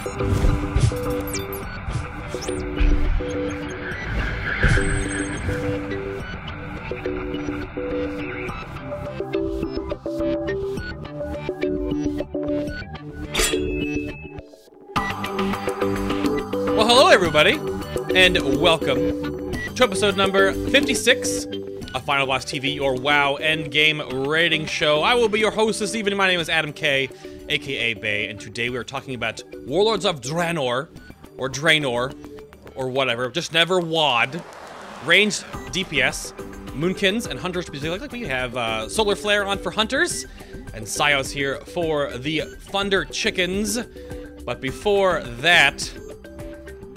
Well, hello everybody, and welcome to episode number 56 of FinalBossTV, your WoW endgame rating show. I will be your host this evening. My name is Adam K, aka Bay, and today we are talking about Warlords of Draenor, or Draenor, or whatever, just never WoD, ranged DPS, Moonkins, and Hunters. Like we have SolarFlair on for Hunters, and Cyous here for the Thunder Chickens. But before that,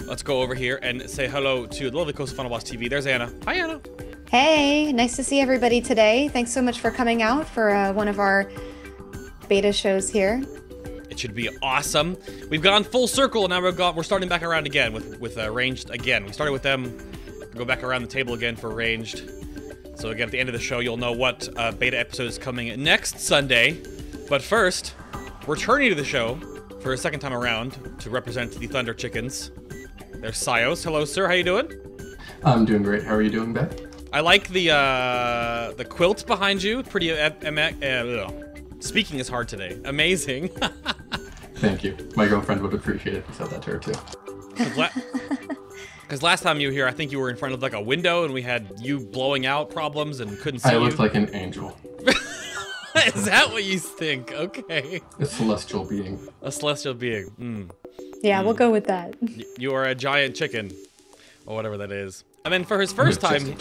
let's go over here and say hello to the lovely host of FinalBossTV. There's Anna. Hi, Anna. Hey, nice to see everybody today. Thanks so much for coming out for one of our beta shows here. It should be awesome. We've gone full circle, and now we're starting back around again with ranged again. We started with them. Go back around the table again for ranged. So again, at the end of the show, you'll know what beta episode is coming next Sunday. But first, returning to the show for a second time around to represent the Thunder Chickens. There's Cyous. Hello, sir. How you doing? I'm doing great. How are you doing, Ben? I like the quilt behind you. Pretty. Speaking is hard today. Amazing. Thank you. My girlfriend would appreciate it if you said that to her too. Because last time you were here, I think you were in front of like a window, and we had you blowing out problems and couldn't see you. I looked like an angel. Is that what you think? Okay. A celestial being. A celestial being. Yeah, we'll go with that. You are a giant chicken, or whatever that is. And then for his first time,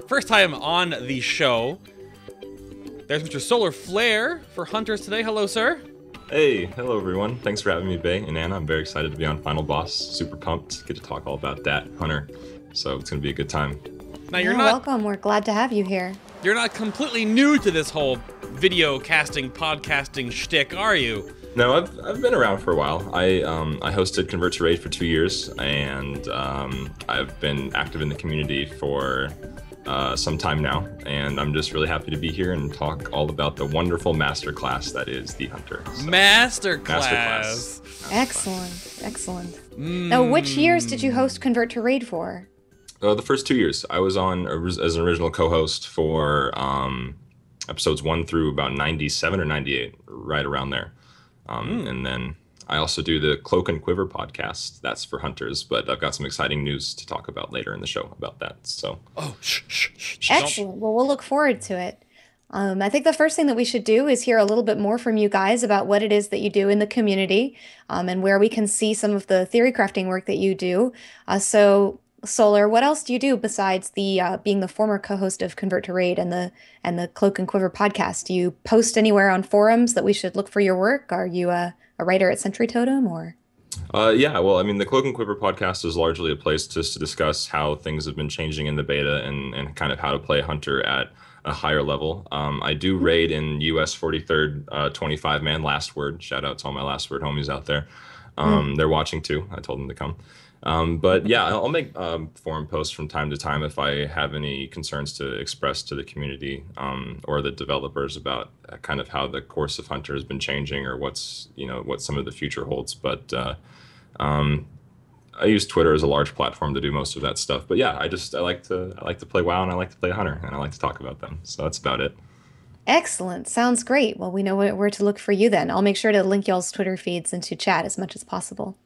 first time on the show, there's Mr. SolarFlair for Hunters today. Hello, sir. Hey, hello everyone. Thanks for having me, Bay and Anna. I'm very excited to be on Final Boss. Super pumped to get to talk all about that, Hunter. So it's gonna be a good time. Now you're not welcome. We're glad to have you here. You're not completely new to this whole video casting, podcasting shtick, are you? No, I've been around for a while. I hosted Convert to Raid for 2 years, and I've been active in the community for some time now, and I'm just really happy to be here and talk all about the wonderful masterclass that is the Hunter. So, Masterclass. Excellent. Now, which years did you host Convert to Raid for? The first 2 years. I was on as an original co-host for episodes 1 through about 97 or 98, right around there. And then I also do the Cloak and Quiver podcast. That's for Hunters, but I've got some exciting news to talk about later in the show about that. So. Oh, shh. Excellent. Well, we'll look forward to it. I think the first thing that we should do is hear a little bit more from you guys about what it is that you do in the community, and where we can see some of the theory crafting work that you do. So, Solar, what else do you do besides the being the former co-host of Convert to Raid and the Cloak and Quiver podcast? Do you post anywhere on forums that we should look for your work? Are you a writer at Sentry Totem, or? Yeah, well, I mean, the Cloak and Quiver podcast is largely a place just to discuss how things have been changing in the beta and kind of how to play Hunter at a higher level. I do raid in US 43rd 25-man Last Word. Shout out to all my Last Word homies out there. They're watching too. I told them to come. But yeah, I'll make forum posts from time to time if I have any concerns to express to the community or the developers about kind of how the course of Hunter has been changing or what some of the future holds. But I use Twitter as a large platform to do most of that stuff. But yeah, I like to play WoW, and I like to play Hunter, and I like to talk about them. So that's about it. Excellent. Sounds great. Well, we know where to look for you then. I'll make sure to link y'all's Twitter feeds into chat as much as possible.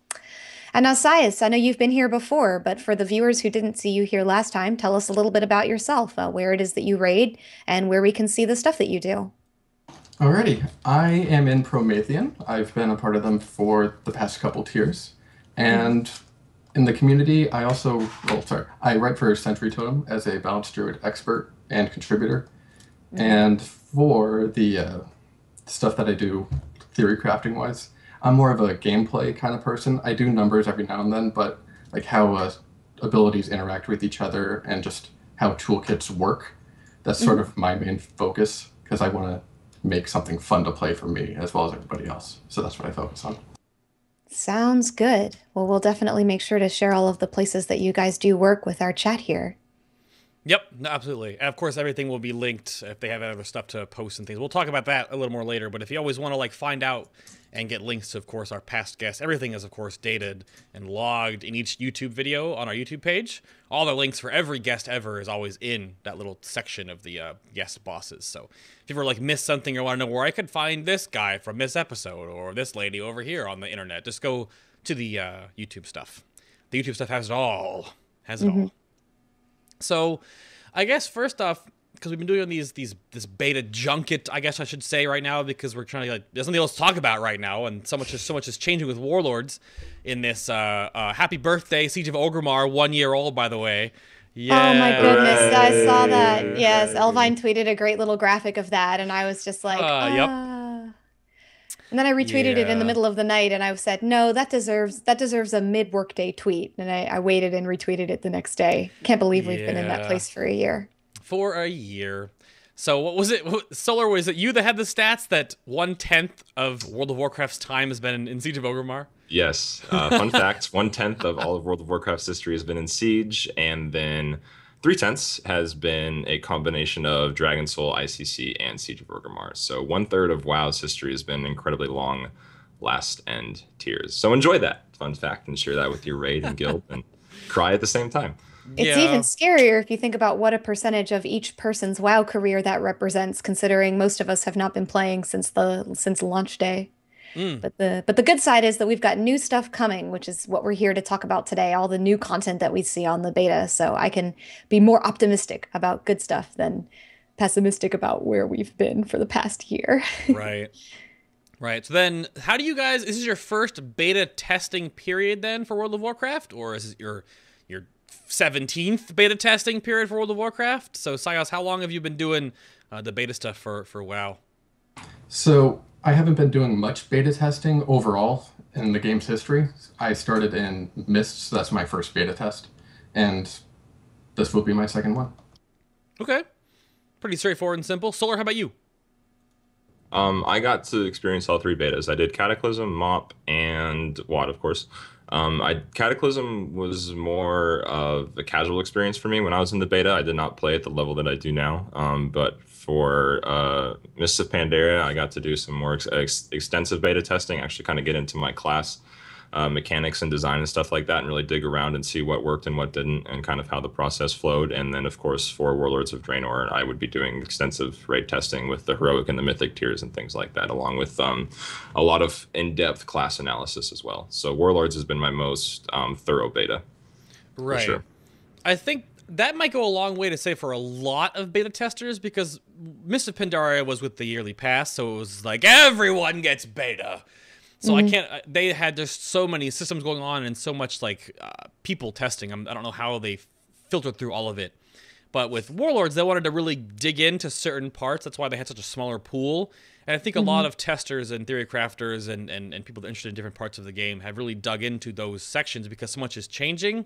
And now, Cyous, I know you've been here before, but for the viewers who didn't see you here last time, tell us a little bit about yourself, where it is that you raid, and where we can see the stuff that you do. Alrighty. I am in Promethean. I've been a part of them for the past couple tiers. And in the community, I write for Sentry Totem as a Balanced Druid expert and contributor. And for the stuff that I do theory crafting wise, I'm more of a gameplay kind of person. I do numbers every now and then, but like how abilities interact with each other and just how toolkits work, that's sort of my main focus, because I want to make something fun to play for me as well as everybody else. So that's what I focus on. Sounds good. Well, we'll definitely make sure to share all of the places that you guys do work with our chat here. Yep, no, absolutely. And of course, everything will be linked if they have other stuff to post and things. We'll talk about that a little more later, but if you always want to like find out and get links to, of course, our past guests, everything is, of course, dated and logged in each YouTube video on our YouTube page. All the links for every guest ever is always in that little section of the guest bosses. So if you ever like miss something or want to know where I could find this guy from this episode or this lady over here on the internet, just go to the YouTube stuff. The YouTube stuff has it all. Has it all. So, I guess first off, because we've been doing this beta junket, I guess I should say right now, because we're trying to there's nothing else to talk about right now, and so much is changing with Warlords in this. Happy birthday, Siege of Orgrimmar, 1 year old, by the way. Yeah. Oh my goodness, I saw that. Yes, Elvine tweeted a great little graphic of that, and I was just like, Yep. And then I retweeted it in the middle of the night, and I said, no, that deserves a mid-workday tweet. And I waited and retweeted it the next day. Can't believe we've been in that place for a year. For a year. So what was it? Solar, was it you that had the stats that 1/10 of World of Warcraft's time has been in Siege of Orgrimmar? Yes. Fun fact, 1/10 of all of World of Warcraft's history has been in Siege, and then 3/10 has been a combination of Dragon Soul, ICC, and Siege of Orgrimmar. So 1/3 of WoW's history has been incredibly long last end tiers. So enjoy that fun fact and share that with your raid and guild and cry at the same time. It's even scarier if you think about what a percentage of each person's WoW career that represents, considering most of us have not been playing since launch day. But the good side is that we've got new stuff coming, which is what we're here to talk about today, all the new content that we see on the beta. So I can be more optimistic about good stuff than pessimistic about where we've been for the past year. Right. Right. So then how do you guys, is this your first beta testing period then for World of Warcraft? Or is it your 17th beta testing period for World of Warcraft? So Cyous, how long have you been doing the beta stuff for WoW? So I haven't been doing much beta testing overall in the game's history. I started in Mist, so that's my first beta test, and this will be my second one. Okay. Pretty straightforward and simple. Solar, how about you? I got to experience all three betas. I did Cataclysm, MOP, and WoD, of course. Cataclysm was more of a casual experience for me when I was in the beta. I did not play at the level that I do now, but for Mists of Pandaria, I got to do some more extensive beta testing, actually kind of get into my class mechanics and design and stuff like that, and really dig around and see what worked and what didn't, and kind of how the process flowed. And then, of course, for Warlords of Draenor, I would be doing extensive raid testing with the heroic and the mythic tiers and things like that, along with a lot of in-depth class analysis as well. So Warlords has been my most thorough beta. Right. For sure. I think that might go a long way to say for a lot of beta testers, because Mists of Pandaria was with the yearly pass, so it was like everyone gets beta. So I can't, they had just so many systems going on and so much like people testing. I don't know how they filtered through all of it. But with Warlords, they wanted to really dig into certain parts. That's why they had such a smaller pool. And I think a lot of testers and theory crafters and people that are interested in different parts of the game have really dug into those sections because so much is changing.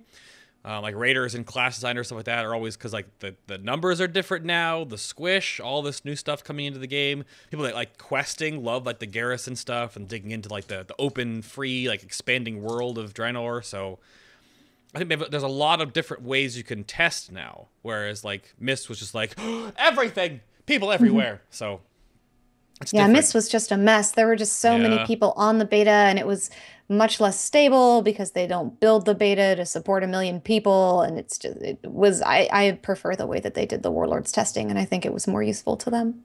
Like raiders and class designers, stuff like that, are always, because like the numbers are different now, the squish, all this new stuff coming into the game. People that like questing love like the garrison stuff and digging into like the open, free, like expanding world of Draenor. So I think there's a lot of different ways you can test now, whereas like Mist was just like everything, people everywhere. So it's different. Mist was just a mess. There were just so many people on the beta, and it was much less stable because they don't build the beta to support 1 million people. And I prefer the way that they did the Warlords testing, and I think it was more useful to them.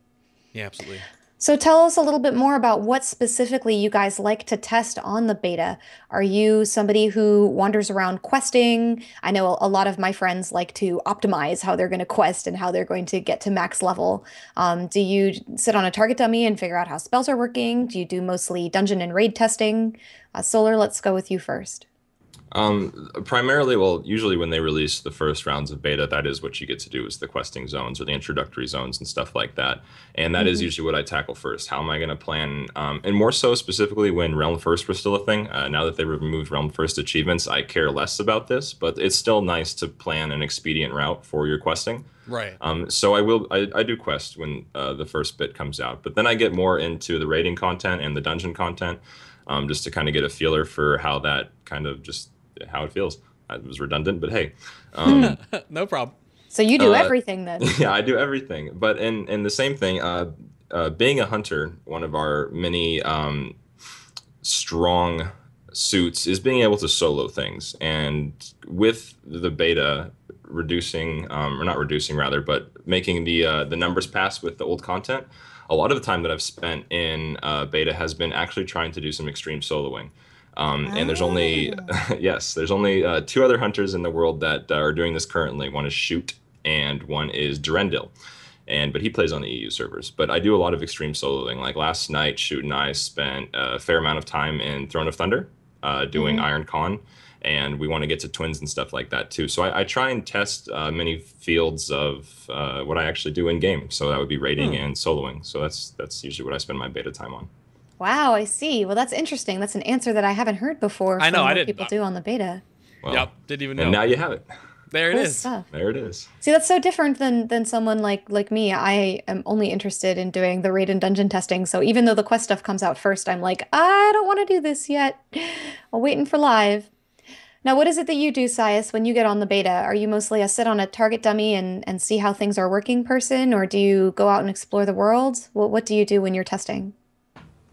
Yeah, absolutely. So tell us a little bit more about what specifically you guys like to test on the beta. Are you somebody who wanders around questing? I know a lot of my friends like to optimize how they're going to quest and how they're going to get to max level. Do you sit on a target dummy and figure out how spells are working? Do you do mostly dungeon and raid testing? Solar, let's go with you first. Primarily, well, usually when they release the first rounds of beta, that is what you get to do, is the questing zones or the introductory zones and stuff like that. And that is usually what I tackle first. How am I going to plan? And more so specifically when Realm First was still a thing. Now that they've removed Realm First achievements, I care less about this, but it's still nice to plan an expedient route for your questing. Right. So I do quest when the first bit comes out, but then I get more into the raiding content and the dungeon content, just to kind of get a feeler for how that kind of just how it feels. It was redundant, but hey. No problem. So you do everything then. Yeah, I do everything. But in the same thing, being a hunter, one of our many strong suits is being able to solo things. And with the beta reducing, or not reducing rather, but making the numbers pass with the old content, a lot of the time that I've spent in beta has been actually trying to do some extreme soloing. And there's only, yes, there's only 2 other hunters in the world that are doing this currently. One is Shoot, and one is Durendil. But he plays on the EU servers. But I do a lot of extreme soloing. Like last night, Shoot and I spent a fair amount of time in Throne of Thunder, doing Iron Con, and we want to get to twins and stuff like that too. So I try and test many fields of what I actually do in game. So that would be raiding and soloing. So that's usually what I spend my beta time on. Wow, I see. Well, that's interesting. That's an answer that I haven't heard before. I know, from I what didn't. people do on the beta. Well, Yep, didn't even know. And now you have it. There it Cool is. stuff. There it is. See, that's so different than someone like me. I am only interested in doing the raid and dungeon testing. So even though the quest stuff comes out first, I'm like, I don't want to do this yet. I'm waiting for live. Now, what is it that you do, Cyous, when you get on the beta? Are you mostly a sit on a target dummy and see how things are working person, or do you go out and explore the world? What do you do when you're testing?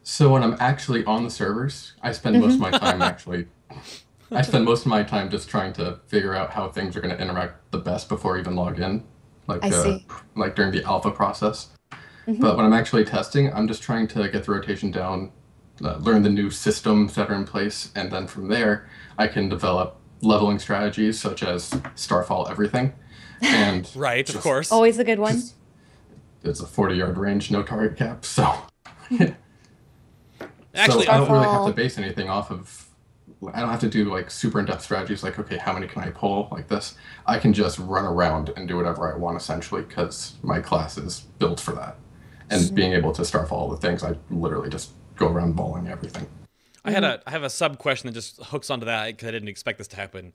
So when I'm actually on the servers, I spend most of my time I spend most of my time just trying to figure out how things are going to interact the best before I even log in, like like during the alpha process. But when I'm actually testing, I'm just trying to get the rotation down, learn the new systems that are in place, and then from there, I can develop leveling strategies such as Starfall everything. And Right, of course. Always a good one. It's a 40-yard range, no target cap, so... Actually, so I don't really have Starfall. to base anything off of... I don't have to do like super in-depth strategies like, okay, how many can I pull like this? I can just run around and do whatever I want essentially because my class is built for that. And being able to Starfall all the things, I literally just go around balling everything. I have a sub question that just hooks onto that because I didn't expect this to happen.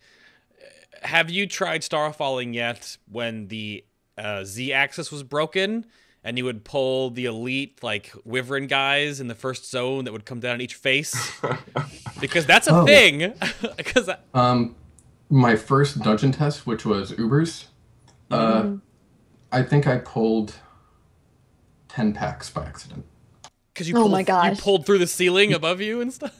Have you tried starfalling yet when the Z-axis was broken and you would pull the elite like wyvern guys in the first zone that would come down each face? Because that's a thing. Because my first dungeon test, which was Ubers, I think I pulled 10 packs by accident. because Oh my you gosh. pulled through the ceiling above you and stuff.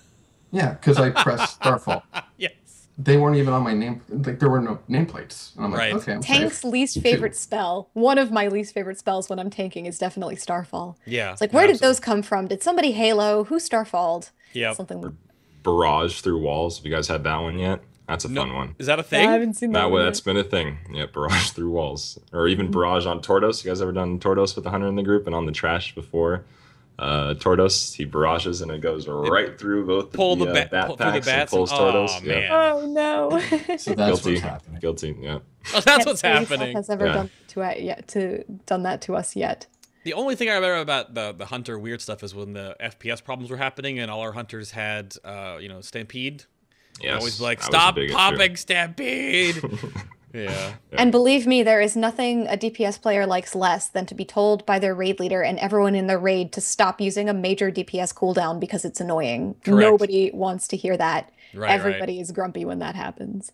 Yeah, because I pressed Starfall. Yes. They weren't even on my name. Like there were no nameplates. And I'm like, Right. okay, I'm Tank's safe. least favorite spell. One of my least favorite spells when I'm tanking is definitely Starfall. Yeah. It's like, where did those come from? Did somebody Halo? Who Starfalled? Yep. Something. Barrage through walls. Have you guys had that one yet? That's a fun one. Is that a I thing? haven't seen that. one That's yet. been a thing. Yeah, barrage through walls. Or even barrage on Tordos. You guys ever done Tordos with the hunter in the group and on the trash before? Tordos, he barrages and it goes right through both Pull the bat pull through the packs and bats. pulls Oh, Tordos. man. Yeah. Oh no. So that's Guilty. what's happening. Guilty, yeah. Oh, that's Can't what's say Seth happening. Has ever Yeah. done that to us yet. The only thing I remember about the hunter weird stuff is when the FPS problems were happening and all our hunters had, Stampede. I'd Yes. always be like, that was a stop big issue. popping Stampede. Yeah. And believe me, there is nothing a DPS player likes less than to be told by their raid leader and everyone in the raid to stop using a major DPS cooldown because it's annoying. Correct. Nobody wants to hear that. Right, Everybody is grumpy when that happens.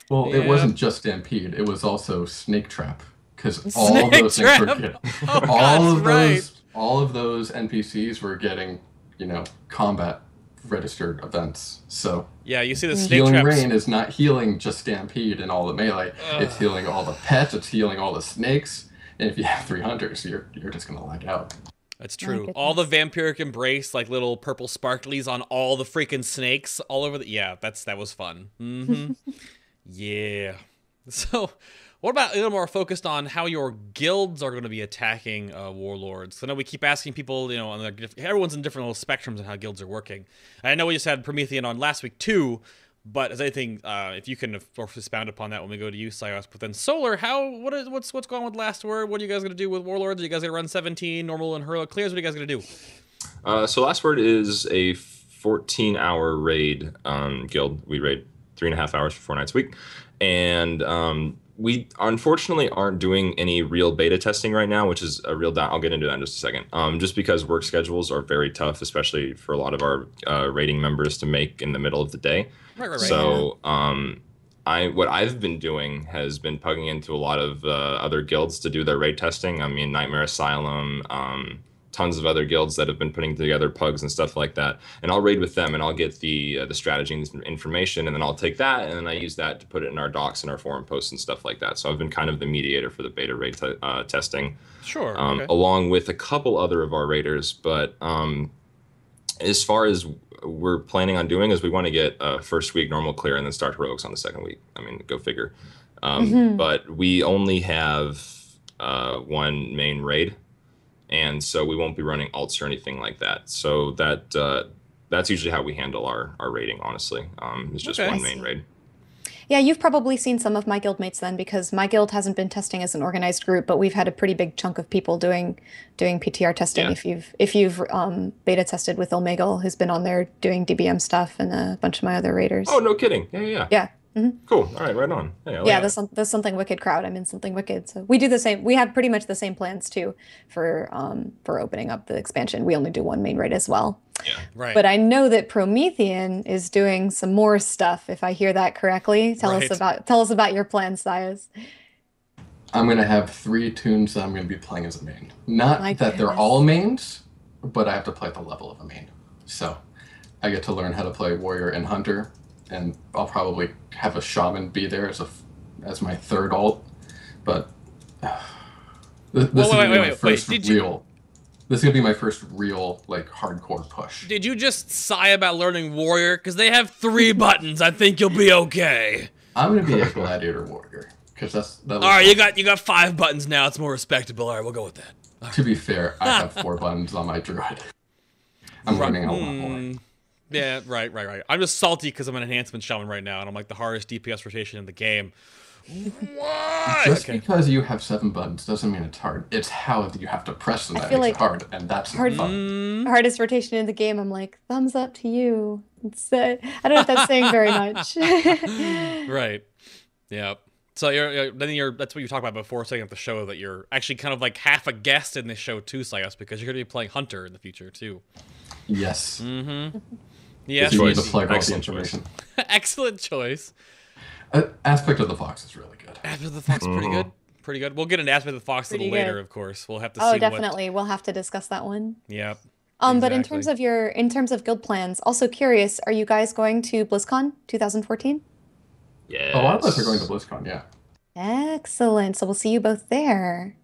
Well, Yeah. it wasn't just Stampede. It was also Snake Trap. Because all Snake those things were Trap? getting, Oh, God, all of those NPCs were getting, combat registered events. So Yeah, you see the snake Healing traps. Rain is not healing just Stampede and all the melee. It's healing all the pets. It's healing all the snakes. And if you have 3 hunters, you're just gonna lag out. That's My true. All the vampiric embrace, like little purple sparklies on all the freaking snakes all over the. Yeah, that was fun. Yeah. So, what about a little more focused on how your guilds are going to be attacking warlords? So I know we keep asking people, everyone's in different little spectrums on how guilds are working. I know we just had Promethean on last week too, but as anything, if you can of course expound upon that when we go to you, Cyous. But then Solar, what's going on with Last Word? What are you guys going to do with warlords? Are you guys going to run 17 normal and hero clears? What are you guys going to do? So Last Word is a 14-hour raid guild. We raid 3.5 hours for 4 nights a week. And we unfortunately aren't doing any real beta testing right now, which is a real down. I'll get into that in just a second. Just because work schedules are very tough, especially for a lot of our raiding members to make in the middle of the day. Right. So what I've been doing has been plugging into a lot of other guilds to do their raid testing. I mean, Nightmare Asylum, tons of other guilds that have been putting together pugs and stuff like that. And I'll raid with them, and I'll get the strategy and information, and then I'll take that, and then I use that to put it in our docs and our forum posts and stuff like that. So I've been kind of the mediator for the beta raid testing. Sure. Okay. Along with a couple other of our raiders, but as far as we're planning on doing is we want to get first week normal clear and then start heroics on the second week. I mean, go figure. But we only have one main raid, and so we won't be running alts or anything like that. So that's usually how we handle our raiding, honestly. It's just one main raid. Yeah, you've probably seen some of my guildmates then, because my guild hasn't been testing as an organized group, but we've had a pretty big chunk of people doing PTR testing. Yeah. If you've beta tested with Omegle, who's been on there doing DBM stuff, and a bunch of my other raiders. Oh, no kidding. Yeah. Yeah. Cool. All right, right on. Yeah, there's Something Wicked crowd. I'm in Something Wicked, so we do the same. We have pretty much the same plans too for opening up the expansion. We only do one main raid as well. Yeah, right. But I know that Promethean is doing some more stuff, if I hear that correctly. Tell us about your plans, Cyous. I'm gonna have 3 tunes that I'm gonna be playing as a main. Not that they're all mains, but I have to play at the level of a main. So I get to learn how to play warrior and hunter, and I'll probably have a shaman be there as my third alt. But this is my first real. This is gonna be my first real, like, hardcore push. Did you just sigh about learning warrior? Because they have 3 buttons. I think you'll be okay. I'm gonna be a gladiator warrior, because that. All right, you got 5 buttons now. It's more respectable. All right, we'll go with that. Right. To be fair, I have 4 buttons on my druid. I'm running a lot more. Yeah, right. I'm just salty because I'm an enhancement shaman right now, and I'm like the hardest DPS rotation in the game. Why? Just because you have 7 buttons doesn't mean it's hard. It's how you have to press them that makes it hard, and that's fun. Hardest rotation in the game. I'm like, thumbs up to you. It's, I don't know if that's saying very much. Right. Yeah. So that's what you talked about before setting up the show, that you're actually kind of like half a guest in this show too, Cyous, because you're going to be playing Hunter in the future too. Yes. Yes. Excellent choice. Excellent choice. Aspect of the Fox is really good. Aspect of the Fox is pretty good. We'll get into Aspect of the Fox a little later, of course. We'll have to see. Oh, definitely. We'll have to discuss that one. Yep. But in terms of guild plans, also curious, are you guys going to BlizzCon 2014? Yeah. A lot of us are going to BlizzCon, yeah. Excellent. So we'll see you both there.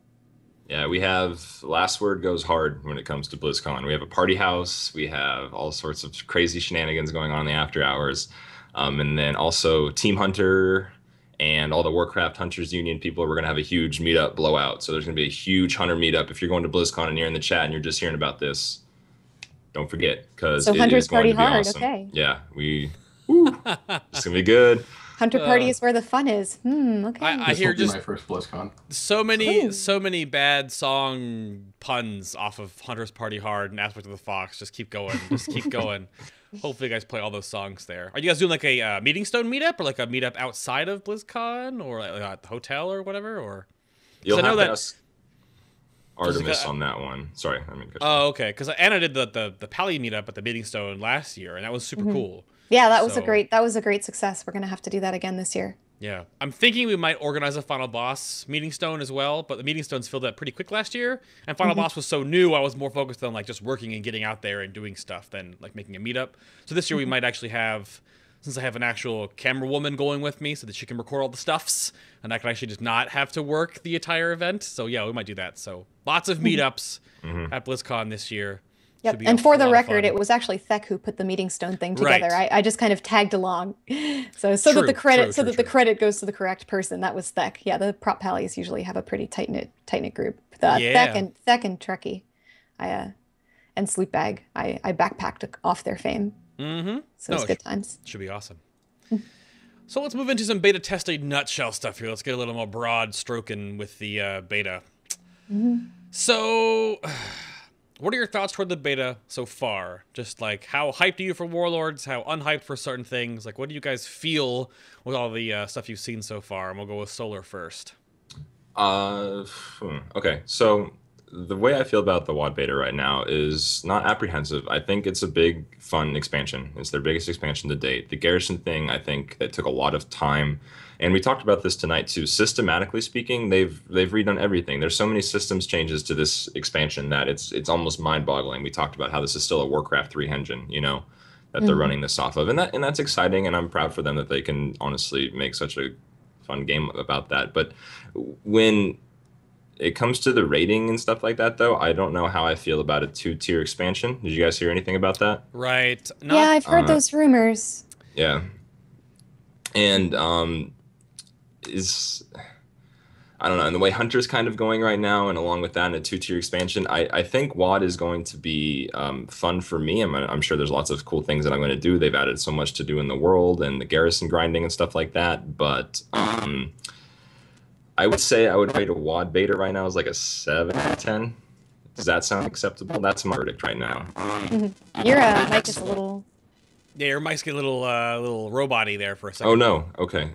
Yeah, we have Last Word goes hard when it comes to BlizzCon. We have a party house. We have all sorts of crazy shenanigans going on in the after hours. And then also Team Hunter and all the Warcraft Hunters Union people, we're going to have a huge meetup blowout. So there's going to be a huge Hunter meetup. If you're going to BlizzCon and you're in the chat and you're just hearing about this, don't forget, because it is going to be awesome. Okay. Yeah, it's going to be good. Hunter party is where the fun is. Okay. I hear just my first BlizzCon. So many bad song puns off of Hunter's Party Hard and Aspect of the Fox. Just keep going. Hopefully you guys play all those songs there. Are you guys doing like a Meeting Stone meetup, or like a meetup outside of BlizzCon, or like at the hotel or whatever? Or you'll have to ask Artemis on that one. Sorry, I mean. Oh, okay. Because Anna did the Pally meetup at the Meeting Stone last year, and that was super cool. Yeah, that was a great success. We're gonna have to do that again this year. Yeah, I'm thinking we might organize a Final Boss Meeting Stone as well, but the Meeting Stones filled up pretty quick last year, and Final Boss was so new, I was more focused on like just working and getting out there and doing stuff than like making a meetup. So this year we might actually have, since I have an actual camera woman going with me so that she can record all the stuffs, and I can actually just not have to work the entire event. So yeah, we might do that. So lots of meetups at BlizzCon this year. Yep. And for the record, it was actually Thek who put the Meeting Stone thing together. Right. I just kind of tagged along, so that the credit goes to the correct person. That was Thek. Yeah, the prop pallies usually have a pretty tight knit group. Thek and Trekkie, and Sleepbag. I backpacked off their fame. So it's good times. Should be awesome. So let's move into some beta testing nutshell stuff here. Let's get a little more broad stroking with the beta. So. What are your thoughts toward the beta so far? Just like how hyped are you for Warlords? How unhyped for certain things? Like what do you guys feel with all the stuff you've seen so far? And we'll go with Solar first. Okay, so the way I feel about the WoD beta right now is not apprehensive. I think it's a big, fun expansion. It's their biggest expansion to date. The garrison thing, I think it took a lot of time. And we talked about this tonight too. Systematically speaking, they've redone everything. There's so many systems changes to this expansion that it's almost mind-boggling. We talked about how this is still a Warcraft 3 engine, you know, that they're running this off of. And that's exciting, and I'm proud for them that they can honestly make such a fun game about that. But when it comes to the rating and stuff like that, though, I don't know how I feel about a 2-tier expansion. Did you guys hear anything about that? Right. Yeah, I've heard those rumors. Yeah. And I don't know, and the way Hunter's kind of going right now, and along with that, in a 2-tier expansion, I think WoD is going to be fun for me. I'm sure there's lots of cool things that I'm going to do. They've added so much to do in the world and the garrison grinding and stuff like that. But I would say I would rate a WoD beta right now as like a 7 out of 10. Does that sound acceptable? That's my verdict right now. Your mic is a little... Yeah, your mic's getting a little robot-y there for a second. Oh, no. Okay.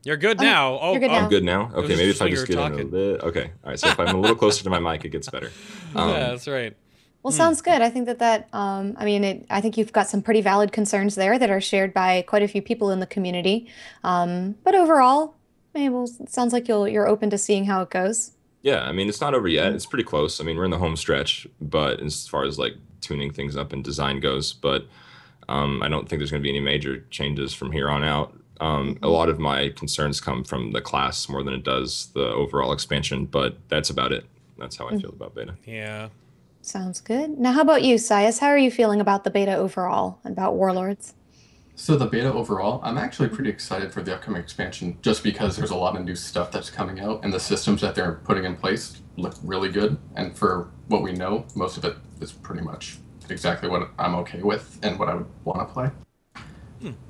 You're good now. Oh, you're good now. I'm good now? Okay, maybe if I you just were get in a talking. bit. Okay. All right, so if I'm a little closer to my mic, it gets better. Yeah, that's right. Well, sounds good. I think I think you've got some pretty valid concerns there that are shared by quite a few people in the community. But overall, it sounds like you're open to seeing how it goes. Yeah, I mean, it's not over yet. It's pretty close. I mean, we're in the home stretch, but as far as like tuning things up and design goes, but I don't think there's going to be any major changes from here on out. A lot of my concerns come from the class more than it does the overall expansion, but that's about it. That's how I feel about beta. Yeah. Sounds good. Now, how about you, Cyous? How are you feeling about the beta overall, and about Warlords? So the beta overall, I'm actually pretty excited for the upcoming expansion just because there's a lot of new stuff that's coming out, and the systems that they're putting in place look really good. And for what we know, most of it is pretty much exactly what I'm okay with and what I would want to play.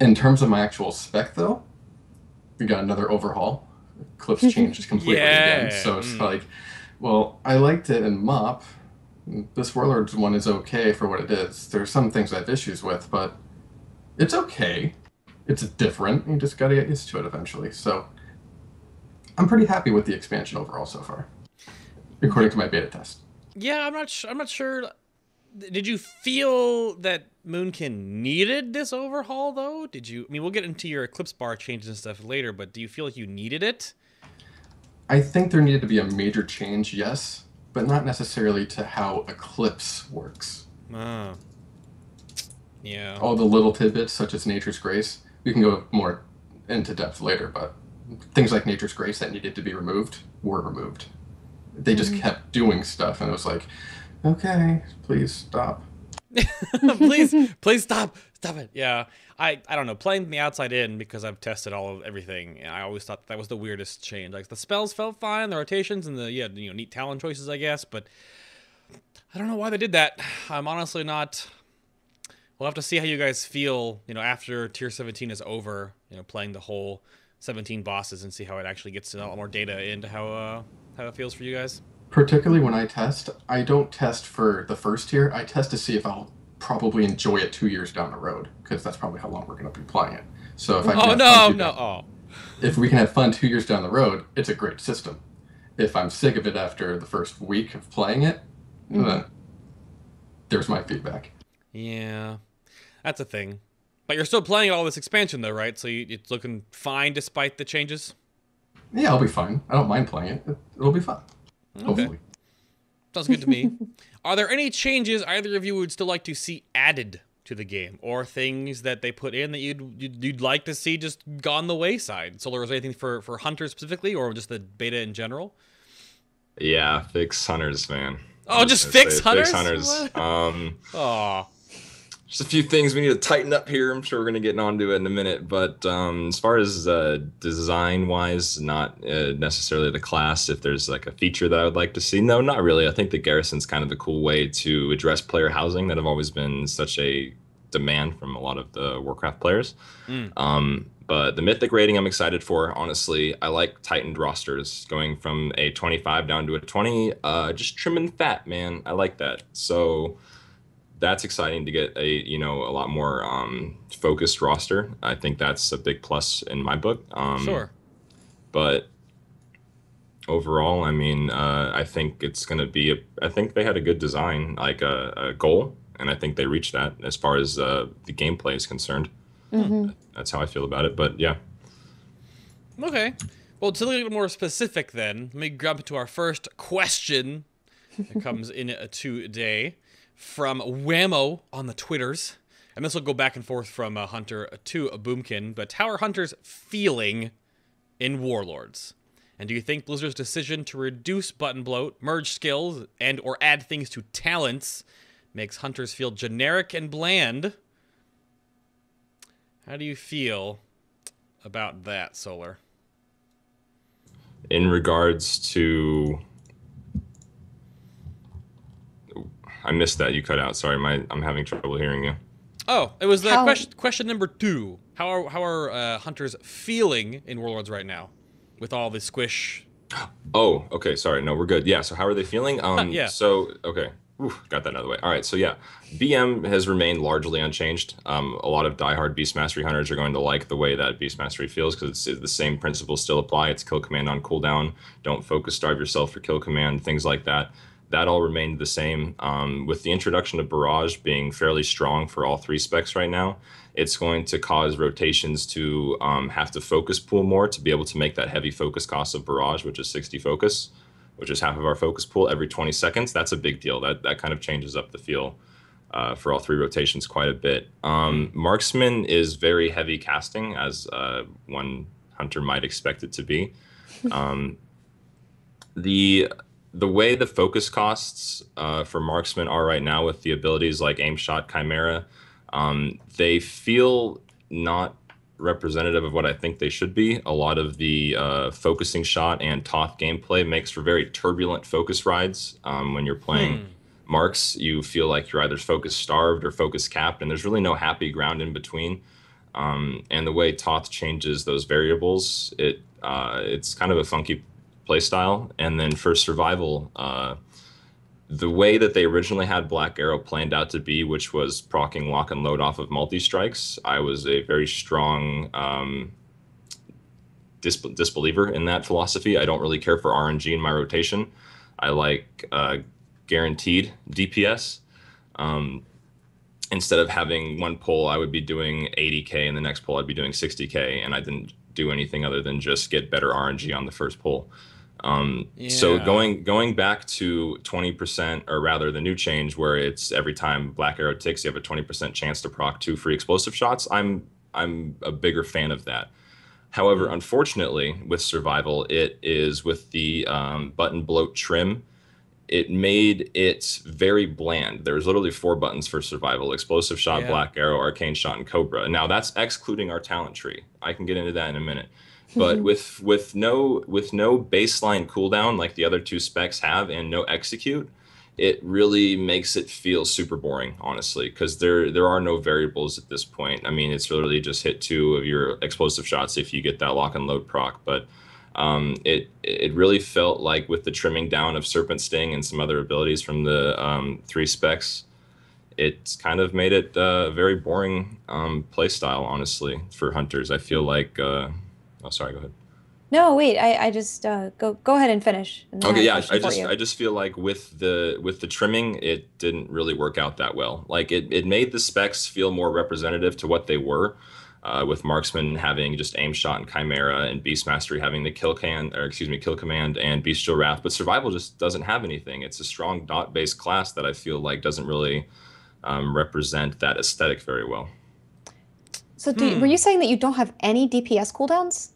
In terms of my actual spec, though, we got another overhaul. Clips changed completely again. So it's like, well, I liked it in MOP. This Warlords one is okay for what it is. There's some things I have issues with, but it's okay. It's different. You just got to get used to it eventually. So I'm pretty happy with the expansion overall so far, according to my beta test. Yeah, I'm not sure. Did you feel that Moonkin needed this overhaul, though? I mean, we'll get into your Eclipse bar changes and stuff later, but do you feel like you needed it? I think there needed to be a major change, yes, but not necessarily to how Eclipse works. Yeah. All the little tidbits, such as Nature's Grace, we can go more into depth later, but things like Nature's Grace that needed to be removed were removed. They just kept doing stuff, and it was like, okay, please stop. please stop it. Yeah, I don't know, playing the outside in, because I've tested everything, and I always thought that was the weirdest change. Like, the spells felt fine, the rotations, and the neat talent choices, I guess, but I don't know why they did that. I'm honestly not. We'll have to see how you guys feel, after tier 17 is over, playing the whole 17 bosses, and see how it actually gets a lot more data into how it feels for you guys. Particularly when I test, I don't test for the first tier. I test to see if I'll probably enjoy it 2 years down the road, because that's probably how long we're going to be playing it. So if if we can have fun 2 years down the road, it's a great system. If I'm sick of it after the first week of playing it, then there's my feedback. Yeah, that's a thing. But you're still playing all this expansion, though, right? So it's looking fine despite the changes? Yeah, I'll be fine. I don't mind playing it. It'll be fun. Okay. Hopefully. Sounds good to me. Are there any changes either of you would still like to see added to the game, or things that they put in that you'd like to see just gone the wayside? Solar, is there anything for Hunters specifically, or just the beta in general? Yeah, fix Hunters, man. Oh, just fix Hunters? Fix Hunters. Just a few things we need to tighten up here. I'm sure we're going to get onto it in a minute. But as far as design-wise, not necessarily the class, if there's like a feature that I would like to see, no, not really. I think the garrison's kind of a cool way to address player housing that have always been such a demand from a lot of the Warcraft players. But the Mythic rating I'm excited for, honestly. I like tightened rosters, going from a 25 down to a 20, just trimming fat, man. I like that. So that's exciting to get a lot more focused roster. I think that's a big plus in my book. Sure. But overall. I mean, I think it's going to be I think they had a good design, like a goal, and I think they reached that as far as the gameplay is concerned. That's how I feel about it. But yeah. Okay. Well, to be a little bit more specific then, let me grab to our first question that comes in today from Whammo on the Twitters. And this will go back and forth from Hunter to Boomkin. But how are Hunters feeling in Warlords? And do you think Blizzard's decision to reduce button bloat, merge skills, and or add things to talents makes Hunters feel generic and bland? How do you feel about that, Solar? In regards to, I missed that. You cut out. Sorry, I'm having trouble hearing you. Oh, it was question number 2. How are Hunters feeling in Warlords right now, with all the squish? Oh, okay. Sorry. No, we're good. Yeah. So how are they feeling? Yeah. So okay. Got that out of the way. All right, so yeah, BM has remained largely unchanged. A lot of diehard Beast Mastery hunters are going to like the way that Beast Mastery feels because the same principles still apply. It's kill command on cooldown. Don't focus starve yourself for kill command, things like that. That all remained the same. With the introduction of Barrage being fairly strong for all 3 specs right now, it's going to cause rotations to have to focus pool more to be able to make that heavy focus cost of Barrage, which is 60 focus, which is half of our focus pool every 20 seconds. That's a big deal. That kind of changes up the feel for all 3 rotations quite a bit. Marksman is very heavy casting, as one hunter might expect it to be. The way the focus costs for Marksman are right now with the abilities like Aim Shot, Chimera, they feel not representative of what I think they should be. A lot of the focusing shot and Toth gameplay makes for very turbulent focus rides. When you're playing Marks, you feel like you're either focus starved or focus capped, and there's really no happy ground in between. And the way Toth changes those variables, it's kind of a funky play style. And then for survival, the way that they originally had Black Arrow planned out to be, which was proccing lock and load off of multi-strikes, I was a very strong disbeliever in that philosophy. I don't really care for RNG in my rotation. I like guaranteed DPS. Instead of having one pull, I would be doing 80k, and the next pull I'd be doing 60k, and I didn't do anything other than just get better RNG on the first pull. So going back to 20%, or rather the new change where it's every time Black Arrow ticks, you have a 20% chance to proc 2 free explosive shots. I'm a bigger fan of that. However, unfortunately, with survival, it is with the button bloat trim, it made it very bland. There's literally 4 buttons for survival: explosive shot, Black Arrow, arcane shot, and cobra. Now that's excluding our talent tree. I can get into that in a minute. But with no baseline cooldown like the other 2 specs have, and no execute, it really makes it feel super boring, honestly, because there are no variables at this point. I mean, it's literally just hit 2 of your explosive shots if you get that lock and load proc. But it really felt like with the trimming down of Serpent Sting and some other abilities from the 3 specs, it's kind of made it a very boring play style, honestly, for hunters. I feel like oh, sorry, go ahead. No, wait. I just go ahead and finish. And okay, yeah. I just feel like with the trimming, it didn't really work out that well. Like it made the specs feel more representative to what they were. With Marksman having just Aim Shot and Chimera, and Beast Mastery having the kill command and Bestial Wrath, but Survival just doesn't have anything. It's a strong dot-based class that I feel like doesn't really represent that aesthetic very well. So were you saying that you don't have any DPS cooldowns?